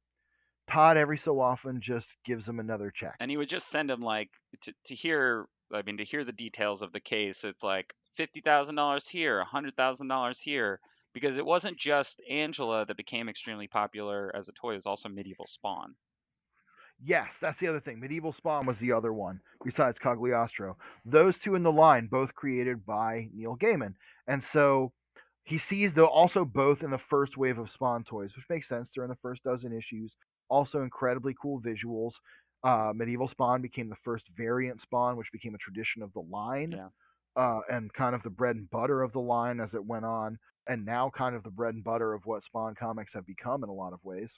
Todd every so often just gives him another check. And he would just send him like to hear. I mean, to hear the details of the case, it's like $50,000 here, $100,000 here, because it wasn't just Angela that became extremely popular as a toy. It was also Medieval Spawn. Yes, that's the other thing. Medieval Spawn was the other one, besides Cagliostro. Those two in the line, both created by Neil Gaiman. And so he sees they're also both in the first wave of Spawn toys, which makes sense. They're in the first dozen issues. Also incredibly cool visuals. Medieval Spawn became the first variant Spawn, which became a tradition of the line. Yeah. And kind of the bread and butter of the line as it went on. And now kind of the bread and butter of what Spawn comics have become in a lot of ways.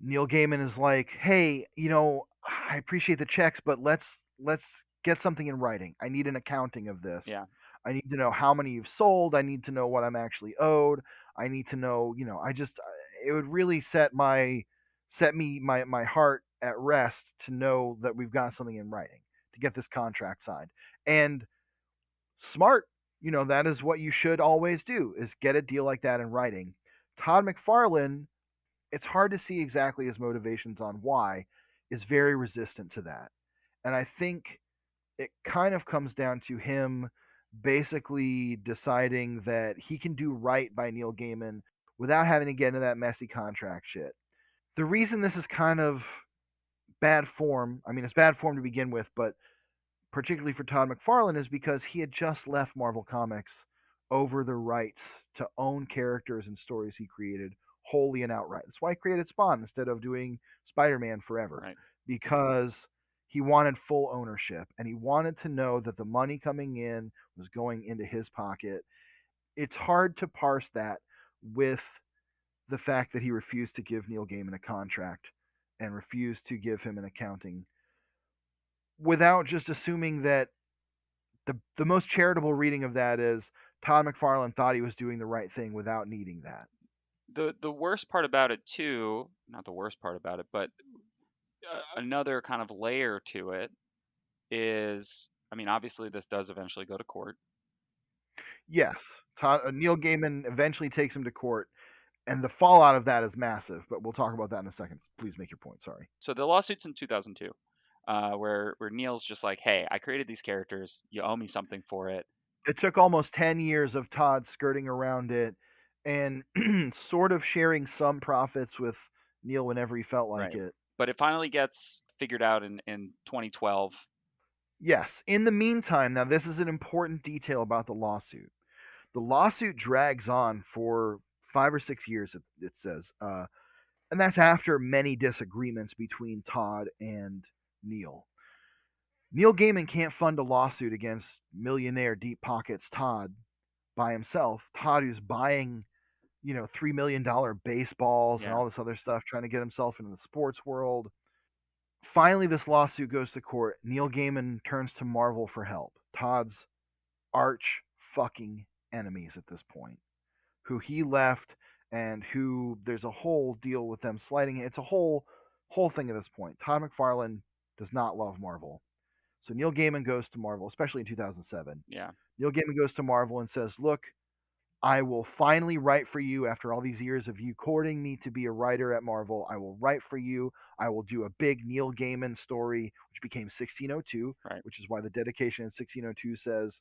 Neil Gaiman is like, "Hey, I appreciate the checks, but let's get something in writing. I need an accounting of this. Yeah. I need to know how many you've sold. I need to know what I'm actually owed. I need to know, it would really set me my heart at rest to know that we've got something in writing to get this contract signed." And smart, that is what you should always do is get a deal like that in writing. Todd McFarlane, it's hard to see exactly his motivations on why, is very resistant to that. And I think it kind of comes down to him basically deciding that he can do right by Neil Gaiman without having to get into that messy contract shit. The reason this is kind of bad form, I mean, it's bad form to begin with, but particularly for Todd McFarlane, is because he had just left Marvel Comics over the rights to own characters and stories he created wholly and outright. That's why he created Spawn instead of doing Spider-Man forever. Right. Because he wanted full ownership and he wanted to know that the money coming in was going into his pocket. It's hard to parse that with the fact that he refused to give Neil Gaiman a contract and refused to give him an accounting without just assuming that the most charitable reading of that is Todd McFarlane thought he was doing the right thing without needing that. The worst part about it too, not the worst part about it, but another kind of layer to it is I mean, obviously this does eventually go to court. Yes, Neil Gaiman eventually takes him to court, and the fallout of that is massive. But we'll talk about that in a second. Please make your point. Sorry. So the lawsuit's in 2002, where Neil's just like, hey, I created these characters. You owe me something for it. It took almost 10 years of Todd skirting around it and sort of sharing some profits with Neil whenever he felt like Right. it. But it finally gets figured out in 2012. Yes. In the meantime, now this is an important detail about the lawsuit. The lawsuit drags on for 5 or 6 years, it says. And that's after many disagreements between Todd and Neil. Neil Gaiman can't fund a lawsuit against millionaire deep pockets Todd by himself. Todd, who's buying, $3 million baseballs and Yeah. all this other stuff, trying to get himself into the sports world. Finally, this lawsuit goes to court. Neil Gaiman turns to Marvel for help. Todd's arch fucking enemies at this point, who he left and who there's a whole deal with them sliding. It's a whole thing at this point. Todd McFarlane does not love Marvel. So Neil Gaiman goes to Marvel, especially in 2007. Yeah. Neil Gaiman goes to Marvel and says, "Look, I will finally write for you after all these years of you courting me to be a writer at Marvel. I will write for you. I will do a big Neil Gaiman story, which became 1602, Right. which is why the dedication in 1602 says,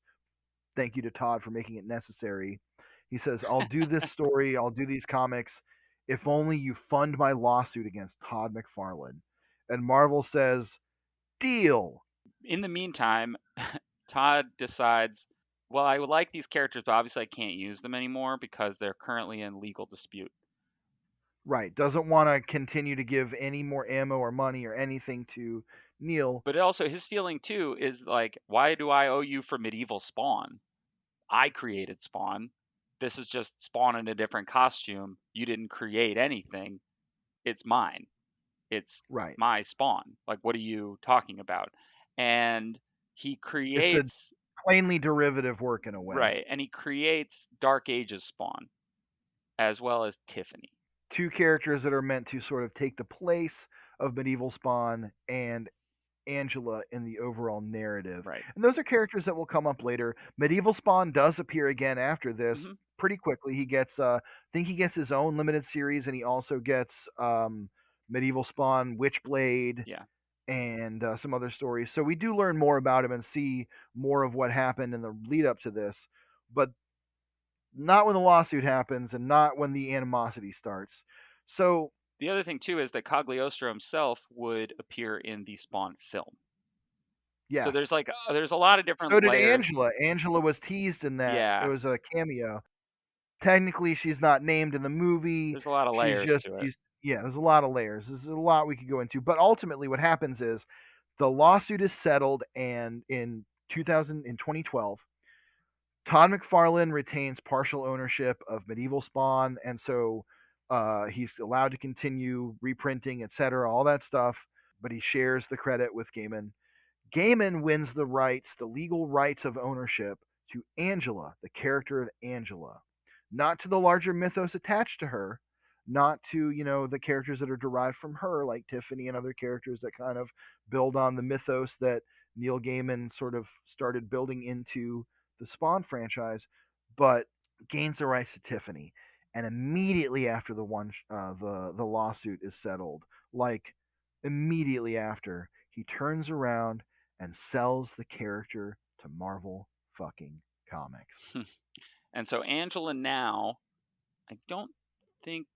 thank you to Todd for making it necessary. He says, I'll do this story, I'll do these comics, if only you fund my lawsuit against Todd McFarlane. And Marvel says, deal. In the meantime, Todd decides, well, I would like these characters, but obviously I can't use them anymore because they're currently in legal dispute. Right. Doesn't want to continue to give any more ammo or money or anything to Neil. But also his feeling too is like, why do I owe you for medieval Spawn? I created Spawn. This is just Spawn in a different costume. You didn't create anything. It's mine. It's Right. my Spawn. Like, what are you talking about? And he It's a creates, plainly derivative work in a way. right, and he creates Dark Ages Spawn as well as Tiffany. Two characters that are meant to sort of take the place of medieval Spawn and Angela in the overall narrative. Right. And those are characters that will come up later. Medieval Spawn does appear again after this Mhm. pretty quickly. He gets I think he gets his own limited series, and he also gets Medieval Spawn Witchblade Yeah. and some other stories. So we do learn more about him and see more of what happened in the lead up to this, but not when the lawsuit happens and not when the animosity starts. So The other thing too is that Cagliostro himself would appear in the Spawn film. yes. So there's a lot of different So did layers. Angela. Angela was teased in that. Yeah. It was a cameo. Technically, she's not named in the movie. There's a lot of She's layers just to it. yeah. There's a lot of layers. There's a lot we could go into. But ultimately, what happens is the lawsuit is settled, and in 2012, Todd McFarlane retains partial ownership of Medieval Spawn, and so he's allowed to continue reprinting, etc., all that stuff. But he shares the credit with Gaiman. Gaiman wins the rights, the legal rights of ownership to Angela, the character of Angela, not to the larger mythos attached to her, not to, the characters that are derived from her, like Tiffany and other characters that kind of build on the mythos that Neil Gaiman sort of started building into the Spawn franchise, but gains the rights to Tiffany. And immediately after the lawsuit is settled, like immediately after, he turns around and sells the character to Marvel fucking Comics. And so Angela now, I don't think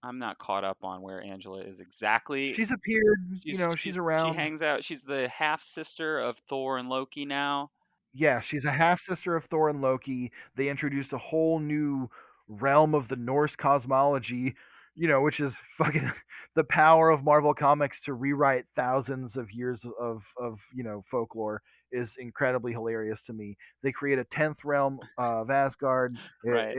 I'm not caught up on where Angela is exactly. She's appeared, she's She around. hangs out. She's the half sister of Thor and Loki now. Yeah, she's a half sister of Thor and Loki. They introduced a whole new realm of the Norse cosmology, which is fucking the power of Marvel Comics to rewrite thousands of years of folklore is incredibly hilarious to me. They create a 10th realm of Asgard. Right.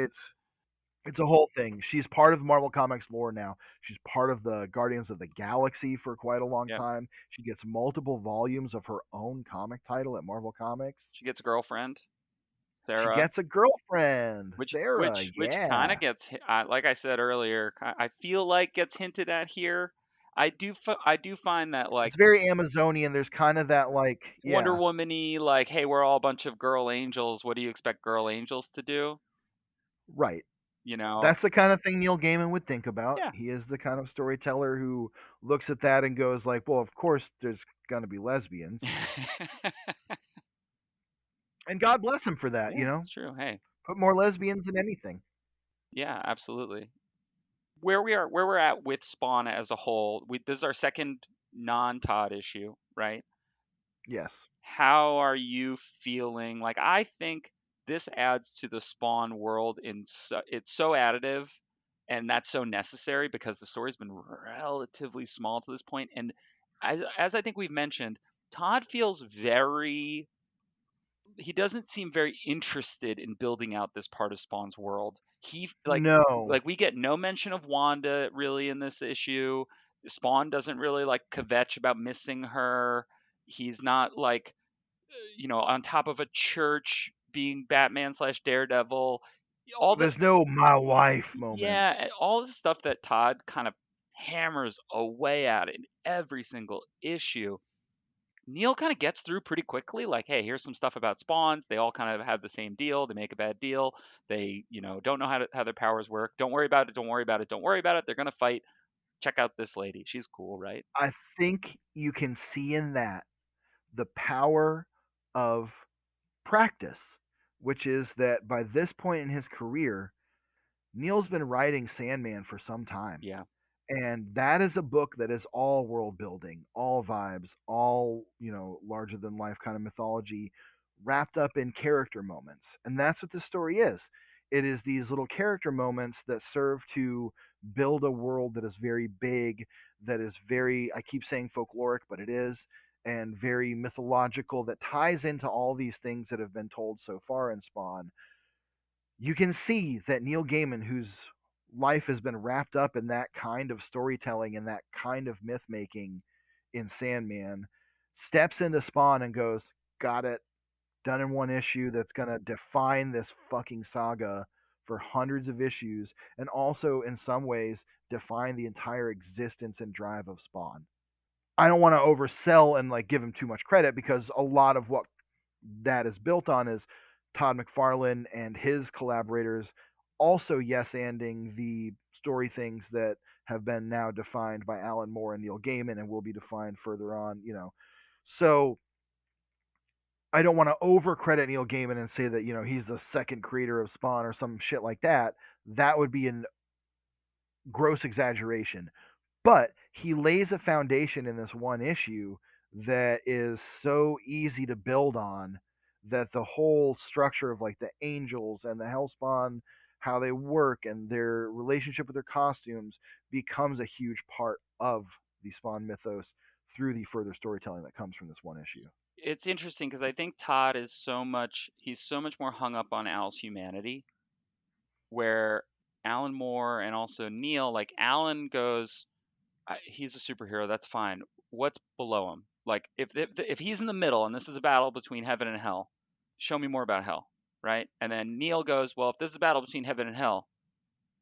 It's a whole thing. She's part of Marvel Comics lore now. She's part of the Guardians of the Galaxy for quite a long Yep. time. She gets multiple volumes of her own comic title at Marvel Comics. She gets a girlfriend, She Sarah, gets a girlfriend, which Sarah. kind Yeah. of gets like I said earlier. I feel like gets hinted at here. I do find that like It's very Amazonian. There's kind of that like, Wonder yeah, Woman-y, like, hey, we're all a bunch of girl angels. What do you expect girl angels to do? right. You know? That's the kind of thing Neil Gaiman would think about. Yeah. He is the kind of storyteller who looks at that and goes like, well, of course there's gonna be lesbians, and God bless him for that. Yeah, it's true. Hey, Put more lesbians in anything. yeah, absolutely. Where we're at with Spawn as a whole, this is our second non-Todd issue, right? Yes. How are you feeling? Like, I think this adds to the Spawn world it's so additive, and that's so necessary because the story's been relatively small to this point. And as I think we've mentioned, Todd feels he doesn't seem very interested in building out this part of Spawn's world. He No. like we get no mention of Wanda really in this issue. Spawn doesn't really like kvetch about missing her. He's not like on top of a church being Batman slash Daredevil. All the There's no my wife moment. Yeah, and all the stuff that Todd kind of hammers away at in every single issue. Neil kind of gets through pretty quickly. Like, hey, here's some stuff about spawns. They all kind of have the same deal. They make a bad deal. They, don't know how their powers work. Don't worry about it. Don't worry about it. Don't worry about it. They're gonna fight. Check out this lady. She's cool, right? I think you can see in that the power of practice, which is that by this point in his career, Neil's been writing Sandman for some time. Yeah. And that is a book that is all world building, all vibes, all, larger than life kind of mythology wrapped up in character moments. And that's what this story is. It is these little character moments that serve to build a world that is very big, that is very, I keep saying folkloric, but it is, and very mythological, that ties into all these things that have been told so far in Spawn. You can see that Neil Gaiman, whose life has been wrapped up in that kind of storytelling and that kind of myth making in Sandman, steps into Spawn and goes, got it, done in one issue that's going to define this fucking saga for hundreds of issues, and also in some ways define the entire existence and drive of Spawn. I don't want to oversell and like give him too much credit, because a lot of what that is built on is Todd McFarlane and his collaborators also yes-anding the story things that have been now defined by Alan Moore and Neil Gaiman and will be defined further on. So I don't want to overcredit Neil Gaiman and say that, he's the second creator of Spawn or some shit like that. That would be a gross exaggeration. But he lays a foundation in this one issue that is so easy to build on, that the whole structure of like the angels and the Hellspawn, how they work and their relationship with their costumes, becomes a huge part of the Spawn mythos through the further storytelling that comes from this one issue. It's interesting because I think Todd is he's so much more hung up on Al's humanity, where Alan Moore and also Neil, like Alan goes, he's a superhero, that's fine. What's below him? Like if he's in the middle and this is a battle between heaven and hell, show me more about hell, right? And then Neil goes, well, if this is a battle between heaven and hell,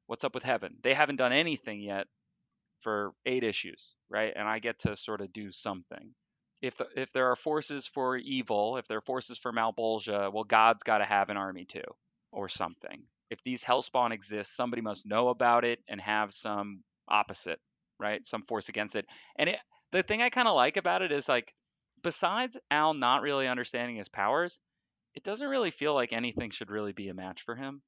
what's up with heaven? They haven't done anything yet for 8 issues, right? And I get to sort of do something. If there are forces for evil, if there are forces for Malbolgia, well, God's got to have an army too, or something. If these Hellspawn exist, somebody must know about it and have some opposite, right? Some force against it. And the thing I kind of like about it is like, besides Al not really understanding his powers, it doesn't really feel like anything should really be a match for him.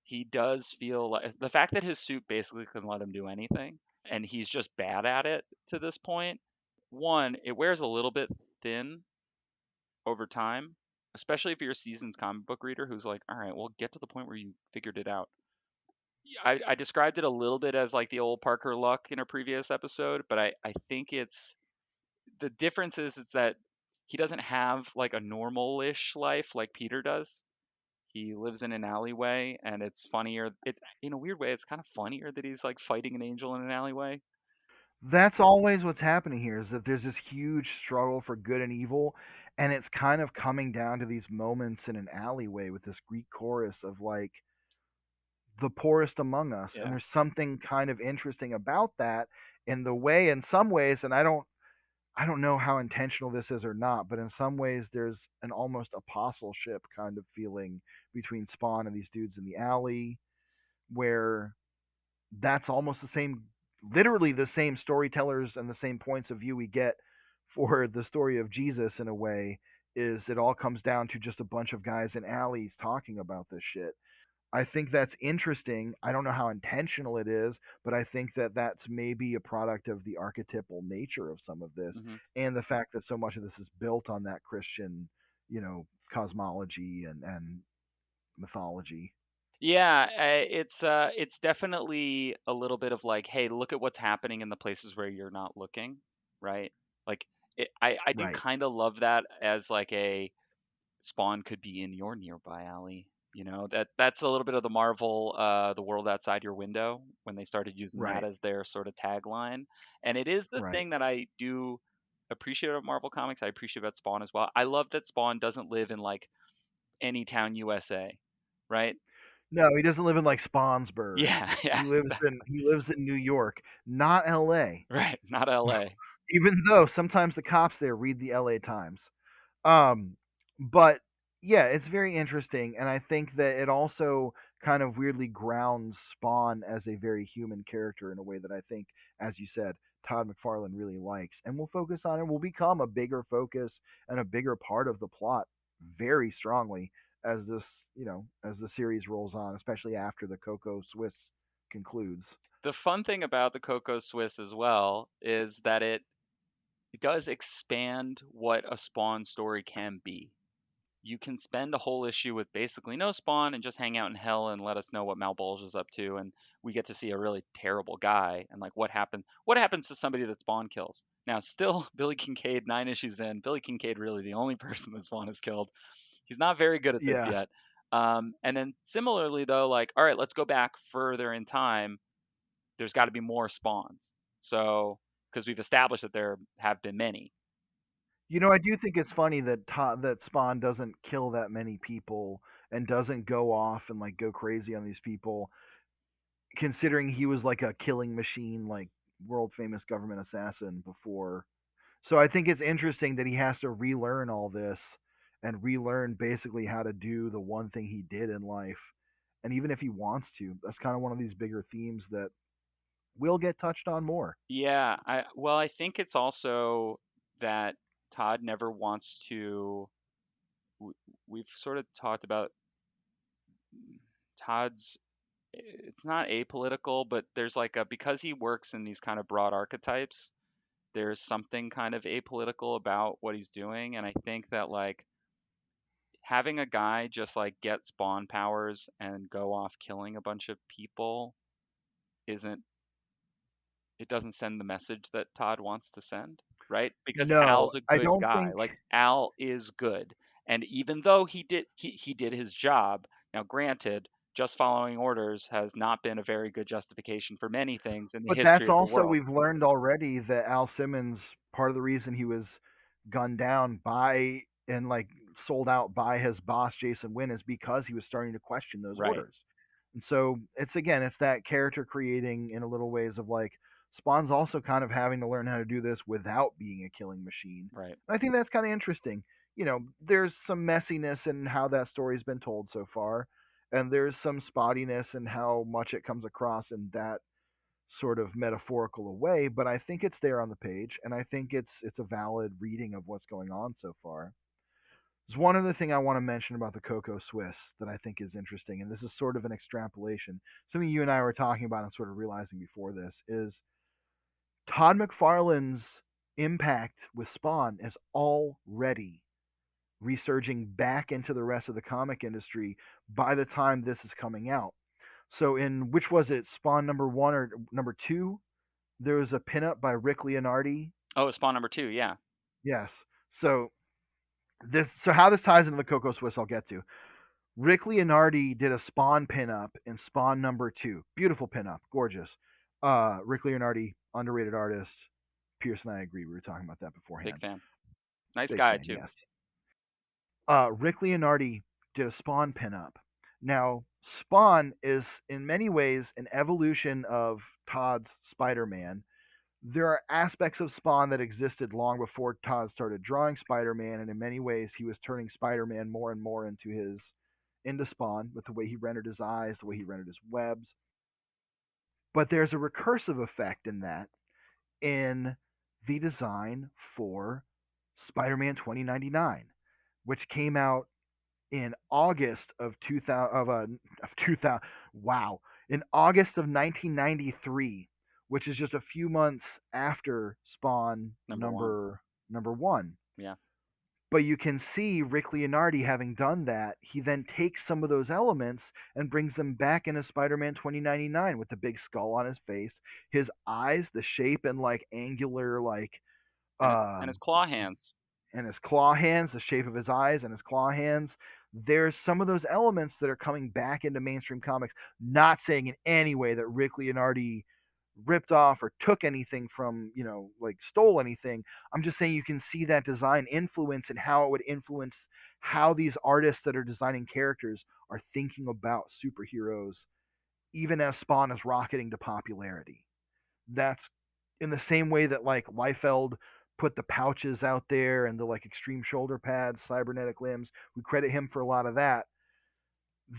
He does feel like the fact that his suit basically can let him do anything, and he's just bad at it to this point. One, it wears a little bit thin over time, especially if you're a seasoned comic book reader who's like, all right, well, get to the point where you figured it out. I described it a little bit as like the old Parker Luck in a previous episode, but I think the difference is that he doesn't have like a normal-ish life like Peter does. He lives in an alleyway, and it's funnier. It's in a weird way, it's kind of funnier that he's like fighting an angel in an alleyway. That's always what's happening here, is that there's this huge struggle for good and evil, and it's kind of coming down to these moments in an alleyway with this Greek chorus of like the poorest among us. And Yeah. there's something kind of interesting about that, in the way, in some ways, and I don't know how intentional this is or not, but in some ways there's an almost apostleship kind of feeling between Spawn and these dudes in the alley, where that's almost the same, literally the same storytellers and the same points of view we get for the story of Jesus in a way. Is it all comes down to just a bunch of guys in alleys talking about this shit. I think that's interesting. I don't know how intentional it is, but I think that that's maybe a product of the archetypal nature of some of this, Hmm. and the fact that so much of this is built on that Christian, cosmology and mythology. Yeah, it's definitely a little bit of like, hey, look at what's happening in the places where you're not looking, right? Like, I do Right, kind of love that as like a Spawn could be in your nearby alley. You know, that's a little bit of the Marvel, the world outside your window, when they started using that right, as their sort of tagline. And it is the right. thing that I do appreciate about Marvel Comics. I appreciate about Spawn as well. I love that Spawn doesn't live in like any town, USA, right? No, he doesn't live in like Spawnsburg. Yeah, yeah, He lives in New York, not L.A. right. Not LA. Even though sometimes the cops there read the L.A. Times. Um, but yeah, it's very interesting, and I think that it also kind of weirdly grounds Spawn as a very human character in a way that I think, as you said, Todd McFarlane really likes, and will focus on and will become a bigger focus and a bigger part of the plot very strongly as as the series rolls on, especially after the CoCoSwiss concludes. The fun thing about the CoCoSwiss as well is that it does expand what a Spawn story can be. You can spend a whole issue with basically no Spawn and just hang out in hell and let us know what Malbolge is up to, and we get to see a really terrible guy and like what happens to somebody that Spawn kills. Now, still, Billy Kincaid, 9 issues in, Billy Kincaid really the only person that Spawn has killed. He's not very good at this Yeah. yet. And then similarly though, like, all right, let's go back further in time. There's got to be more Spawns. So because we've established that there have been many. I do think it's funny that Spawn doesn't kill that many people and doesn't go off and like go crazy on these people, considering he was like a killing machine, like world famous government assassin before. So I think it's interesting that he has to relearn all this and relearn basically how to do the one thing he did in life. And even if he wants to, that's kind of one of these bigger themes that will get touched on more. Yeah, I think it's also that Todd never wants to. w- We've sort of talked about Todd's. It's not apolitical, but there's like a because he works in these kind of broad archetypes. There's something kind of apolitical about what he's doing, and I think that like having a guy just like get spawn powers and go off killing a bunch of people isn't it doesn't send the message that Todd wants to send, right? Because No, Al's a I good don't guy. think. Like Al is good. And even though he did his job, now granted, just following orders has not been a very good justification for many things in the But history that's of the also, world. we've learned already that Al Simmons, part of the reason he was gunned down by and like sold out by his boss Jason Wynn is because he was starting to question those Right, orders. And so it's that character creating in a little ways of like Spawn's also kind of having to learn how to do this without being a killing machine. right. And I think that's kind of interesting. There's some messiness in how that story's been told so far, and there's some spottiness in how much it comes across in that sort of metaphorical a way, but I think it's there on the page, and I think it's a valid reading of what's going on so far. There's one other thing I want to mention about the CoCoSwiss that I think is interesting, and this is sort of an extrapolation. Something you and I were talking about and sort of realizing before this is Todd McFarlane's impact with Spawn is already resurging back into the rest of the comic industry by the time this is coming out. So in which was it, Spawn number one or number two? There was a pinup by Rick Leonardi. Oh, Spawn number 2, yeah. Yes. So how this ties into the CoCoSwiss, I'll get to. Rick Leonardi did a Spawn pinup in Spawn number two. Beautiful pinup, gorgeous. Rick Leonardi, underrated artist. Pierce and I agree. We were talking about that Big beforehand. fan. Nice Big guy fan, too. yes. Rick Leonardi did a Spawn pinup. Now, Spawn is in many ways an evolution of Todd's Spider-Man. there are aspects of Spawn that existed long before Todd started drawing Spider-Man, and in many ways he was turning Spider-Man more and more into Spawn with the way he rendered his eyes, the way he rendered his webs. But there's a recursive effect in that in the design for Spider-Man 2099, which came out in August of 2000 of 2000 wow, in August of 1993, which is just a few months after Spawn Number one. number 1. Yeah. But you can see Rick Leonardi having done that. He then takes some of those elements and brings them back into Spider-Man 2099 with the big skull on his face, his eyes, the shape and like angular like And his um claw hands. and his claw hands, the shape of his eyes and his claw hands. There's some of those elements that are coming back into mainstream comics. Not saying in any way that Rick Leonardi ripped off or took anything from, like stole anything. I'm just saying you can see that design influence and how it would influence how these artists that are designing characters are thinking about superheroes, even as Spawn is rocketing to popularity. That's in the same way that like Liefeld put the pouches out there and the like extreme shoulder pads, cybernetic limbs. We credit him for a lot of that.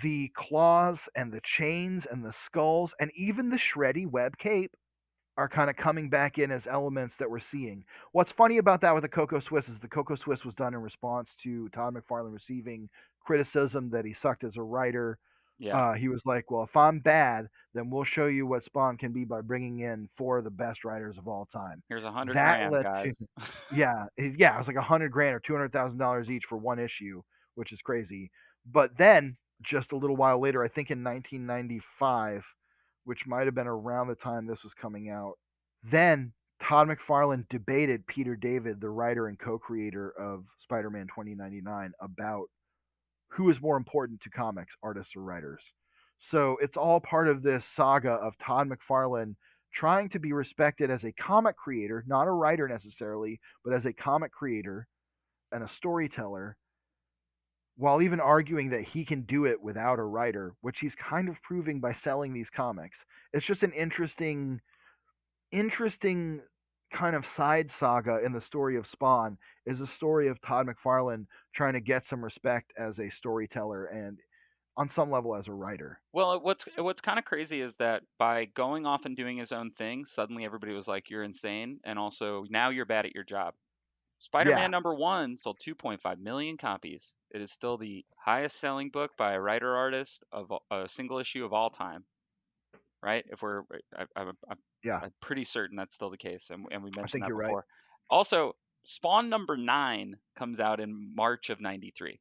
The claws and the chains and the skulls and even the shreddy web cape are kind of coming back in as elements that we're seeing. What's funny about that with the CoCoSwiss is the CoCoSwiss was done in response to Todd McFarlane receiving criticism that he sucked as a writer. Yeah. He was like, "Well, if I'm bad, then we'll show you what Spawn can be by bringing in 4 of the best writers of all time." Here's 100 That grand, led to, guys. yeah, it was like $100,000 or $200,000 each for one issue, which is crazy. But then, just a little while later, I think in 1995, which might have been around the time this was coming out, then Todd McFarlane debated Peter David, the writer and co-creator of Spider-Man 2099, about who is more important to comics, artists or writers. So it's all part of this saga of Todd McFarlane trying to be respected as a comic creator, not a writer necessarily, but as a comic creator and a storyteller, while even arguing that he can do it without a writer, which he's kind of proving by selling these comics. It's just an interesting kind of side saga in the story of Spawn is a story of Todd McFarlane trying to get some respect as a storyteller and on some level as a writer. Well, what's kind of crazy is that by going off and doing his own thing, suddenly everybody was like, "You're insane," and also now you're bad at your job. Yeah, Spider-Man number one sold 2.5 million copies. It is still the highest selling book by a writer artist of a single issue of all time. Right? If we're, yeah, I'm pretty certain that's still the case, and we I mentioned think that you're right. before. Also, Spawn number 9 comes out in March of '93.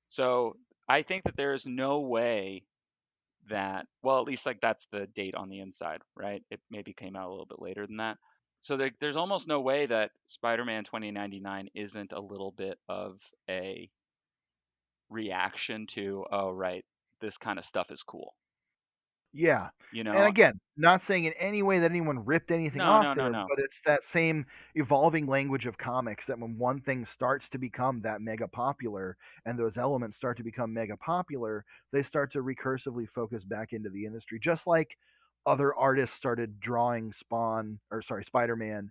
So I think that there is no way that, well, at least like that's the date on the inside, right? It maybe came out a little bit later than that. So there's almost no way that Spider-Man 2099 isn't a little bit of a reaction to, oh, right, this kind of stuff is cool. Yeah. You And know? again, not saying in any way that anyone ripped anything No, off no, no, there, no. but it's that same evolving language of comics that when one thing starts to become that mega popular and those elements start to become mega popular, they start to recursively focus back into the industry. Just like other artists started drawing Spider-Man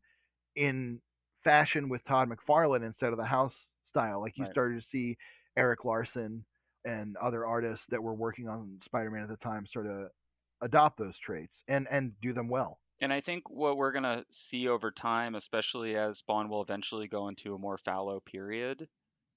in fashion with Todd McFarlane instead of the house style. Like you Right. started to see Eric Larson and other artists that were working on Spider-Man at the time sort of adopt those traits and do them well. And I think what we're going to see over time, especially as Spawn will eventually go into a more fallow period,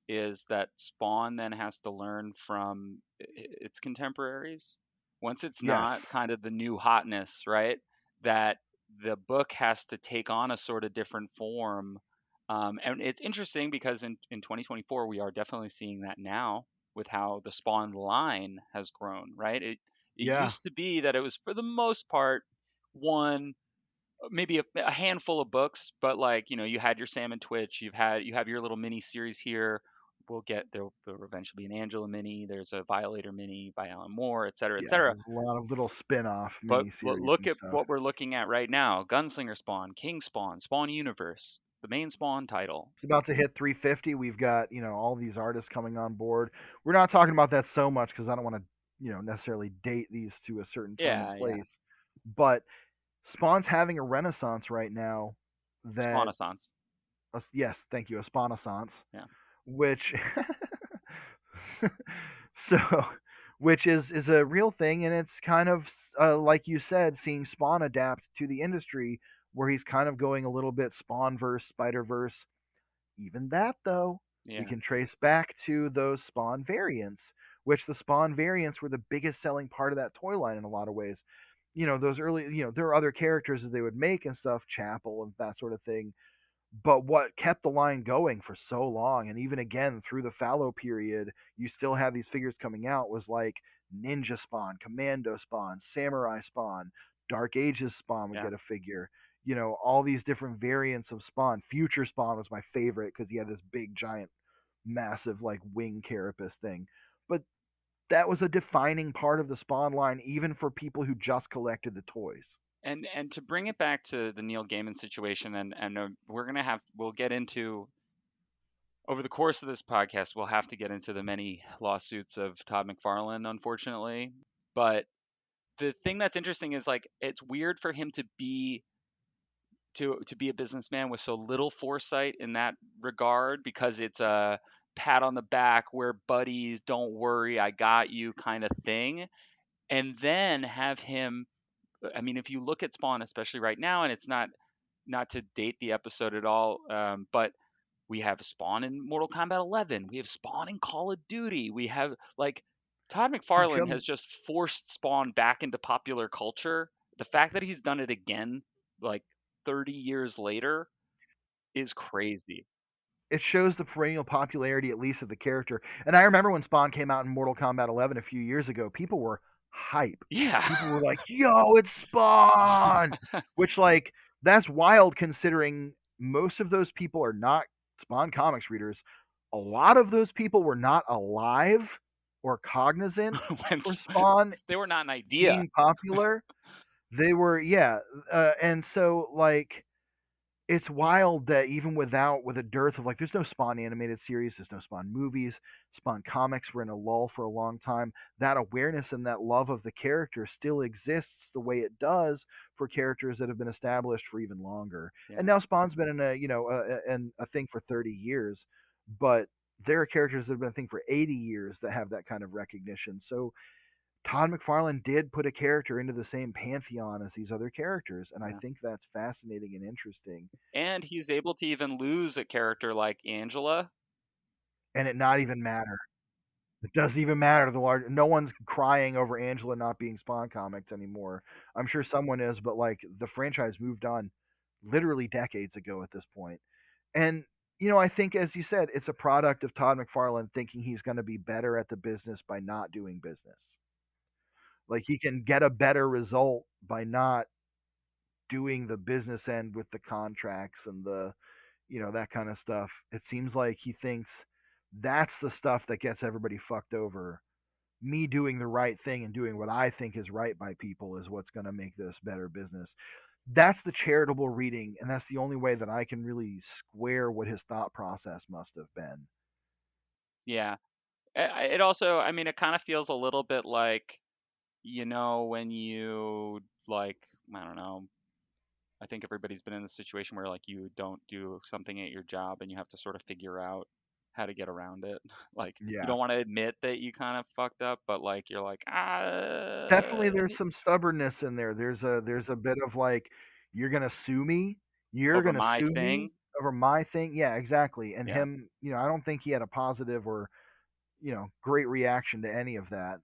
is that Spawn then has to learn from its contemporaries. Once it's Yes. not kind of the new hotness, right? That the book has to take on a sort of different form. And it's interesting because in 2024, we are definitely seeing that now with how the Spawn line has grown, right? It Yeah. used to be that it was, for the most part, one, maybe a handful of books, but like, you had your Sam and Twitch, you have your little mini series here. There'll eventually be an Angela mini. There's a Violator mini by Alan Moore, et cetera, et Yeah. cetera. There's a lot of little spin-off But miniseries look and at stuff. what we're looking at right now: Gunslinger Spawn, King Spawn, Spawn Universe, the main Spawn title. It's about to hit 350. We've got, all these artists coming on board. We're not talking about that so much because I don't want to, necessarily date these to a certain time and Yeah, yeah. place. But Spawn's having a renaissance right now. That Spawnaissance. yes, thank you, a Spawnaissance, Yeah. which so which is a real thing, and it's kind of like you said, seeing Spawn adapt to the industry, where he's kind of going a little bit Spawn verse, Spider Verse. Even that, though, we Yeah. can trace back to those Spawn variants, which the Spawn variants were the biggest selling part of that toy line in a lot of ways. Those early, there are other characters that they would make and stuff, Chapel and that sort of thing. But what kept the line going for so long, and even again through the fallow period, you still have these figures coming out, was like Ninja Spawn, Commando Spawn, Samurai Spawn, Dark Ages Spawn would Yeah. get a figure. All these different variants of Spawn. Future Spawn was my favorite because he had this big, giant, massive, like wing carapace thing. But that was a defining part of the Spawn line, even for people who just collected the toys. And to bring it back to the Neil Gaiman situation, and we'll get into over the course of this podcast, we'll have to get into the many lawsuits of Todd McFarlane, unfortunately. But the thing that's interesting is like it's weird for him to be a businessman with so little foresight in that regard, because it's a pat on the back, we're buddies, don't worry, I got you kind of thing. And then have him, I mean, if you look at Spawn, especially right now, and it's not to date the episode at all, but we have Spawn in Mortal Kombat 11. We have Spawn in Call of Duty. We have like Todd He McFarlane come has just forced Spawn back into popular culture. The fact that he's done it again, like 30 years later, is crazy. It shows the perennial popularity, at least, of the character. And I remember when Spawn came out in Mortal Kombat 11 a few years ago, people were hype. Yeah. People were like, "Yo, it's Spawn!" Which, like, that's wild considering most of those people are not Spawn comics readers. A lot of those people were not alive or cognizant When for Spawn they were not an idea. being popular. They were, yeah. And so, like, it's wild that even with a dearth of, like, there's no Spawn animated series, there's no Spawn movies, Spawn comics were in a lull for a long time. That awareness and that love of the character still exists the way it does for characters that have been established for even longer. Yeah. And now Spawn's been in a thing for 30 years, but there are characters that have been a thing for 80 years that have that kind of recognition. So Todd McFarlane did put a character into the same pantheon as these other characters, and I Yeah. think that's fascinating and interesting. And he's able to even lose a character like Angela. And it not even matter. It doesn't even matter. No one's crying over Angela not being Spawn comics anymore. I'm sure someone is, but like the franchise moved on literally decades ago at this point. And I think, as you said, it's a product of Todd McFarlane thinking he's going to be better at the business by not doing business. Like he can get a better result by not doing the business end with the contracts and the that kind of stuff. It seems like he thinks that's the stuff that gets everybody fucked over. Me doing the right thing and doing what I think is right by people is what's going to make this better business. That's the charitable reading, and that's the only way that I can really square what his thought process must have been. Yeah. It also, I mean, it kind of feels a little bit like, when you like, I don't know, I think everybody's been in the situation where like you don't do something at your job and you have to sort of figure out how to get around it. Like you Yeah. don't want to admit that you kind of fucked up, but like you're like, Definitely there's some stubbornness in there. There's a bit of like, you're gonna sue me? You're over gonna my sue thing. me over my thing? Yeah, exactly. And Yeah. him, I don't think he had a positive or great reaction to any of that.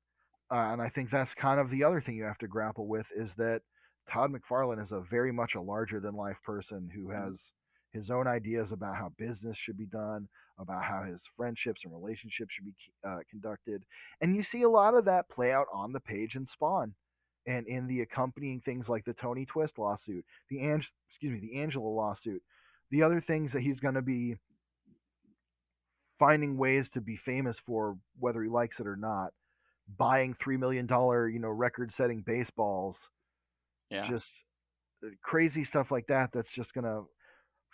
And I think that's kind of the other thing you have to grapple with is that Todd McFarlane is a very much a larger than life person who Mhm. has his own ideas about how business should be done, about how his friendships and relationships should be conducted. And you see a lot of that play out on the page in Spawn and in the accompanying things like the Tony Twist lawsuit, the Angela lawsuit, the other things that he's going to be finding ways to be famous for, whether he likes it or not, buying $3 million, record-setting baseballs, Yeah. just crazy stuff like that. That's just gonna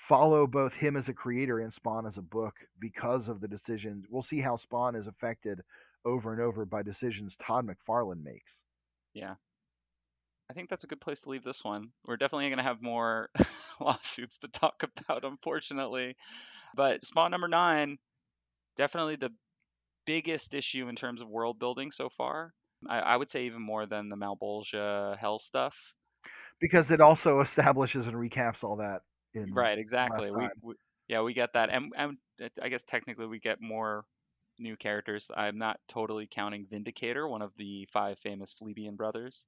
follow both him as a creator and Spawn as a book because of the decisions. We'll see how Spawn is affected over and over by decisions Todd McFarlane makes. Yeah. I think that's a good place to leave this one. We're definitely going to have more lawsuits to talk about, unfortunately. But Spawn number 9, definitely the biggest issue in terms of world building so far. I would say even more than the Malbolgia Hell stuff. Because it also establishes and recaps all that in Right, less exactly. time. Yeah, we get that, and I guess technically we get more new characters. I'm not totally counting Vindicator, one of the 5 famous Flebian brothers.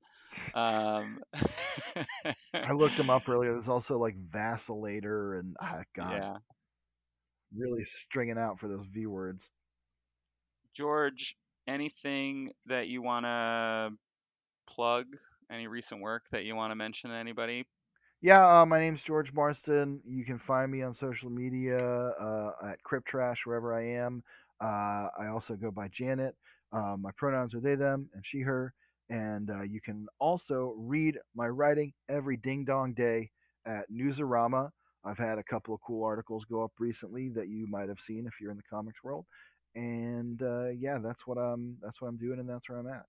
Um, I looked them up earlier. There's also like Vacillator and God, yeah, really stringing out for those V words. George, anything that you want to plug? Any recent work that you want to mention to anybody? Yeah, my name's George Marston. You can find me on social media at Crypt Trash wherever I am. I also go by Janet. My pronouns are they, them, and she, her. And you can also read my writing every ding dong day at Newsarama. I've had a couple of cool articles go up recently that you might have seen if you're in the comics world. And yeah, that's what I'm doing, and that's where I'm at.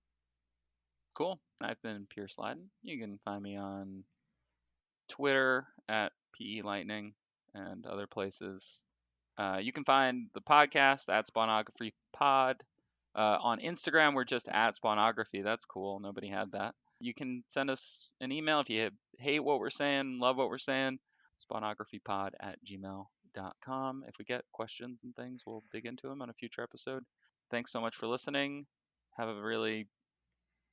Cool. I've been Pierce Lyden. You can find me on Twitter at PE Lightning and other places. You can find the podcast at Spawnography Pod. On Instagram, we're just at Spawnography. That's cool. Nobody had that. You can send us an email if you hate what we're saying, love what we're saying. Spawnographypod at gmail.com. If we get questions and things, we'll dig into them on a future episode. Thanks so much for listening. Have a really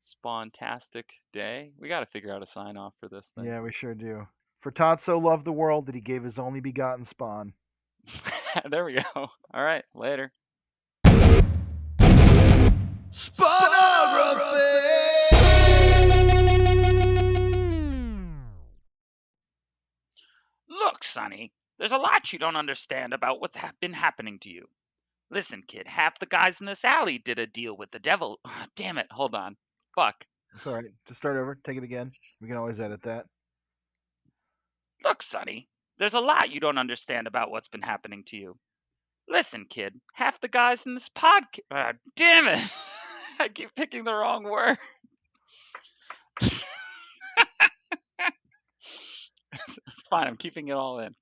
spawntastic day. We got to figure out a sign off for this thing. Yeah, we sure do. For Todd so loved the world that he gave his only begotten spawn. There we go. All right. Later. Look, Sonny, there's a lot you don't understand about what's been happening to you. Listen, kid, half the guys in this alley did a deal with the devil. Damn it, hold on. Fuck. It's all right. Just start over. Take it again. We can always edit that. Look, Sonny, there's a lot you don't understand about what's been happening to you. Listen, kid, half the guys in this podcast. Damn it! I keep picking the wrong word. It's fine, I'm keeping it all in.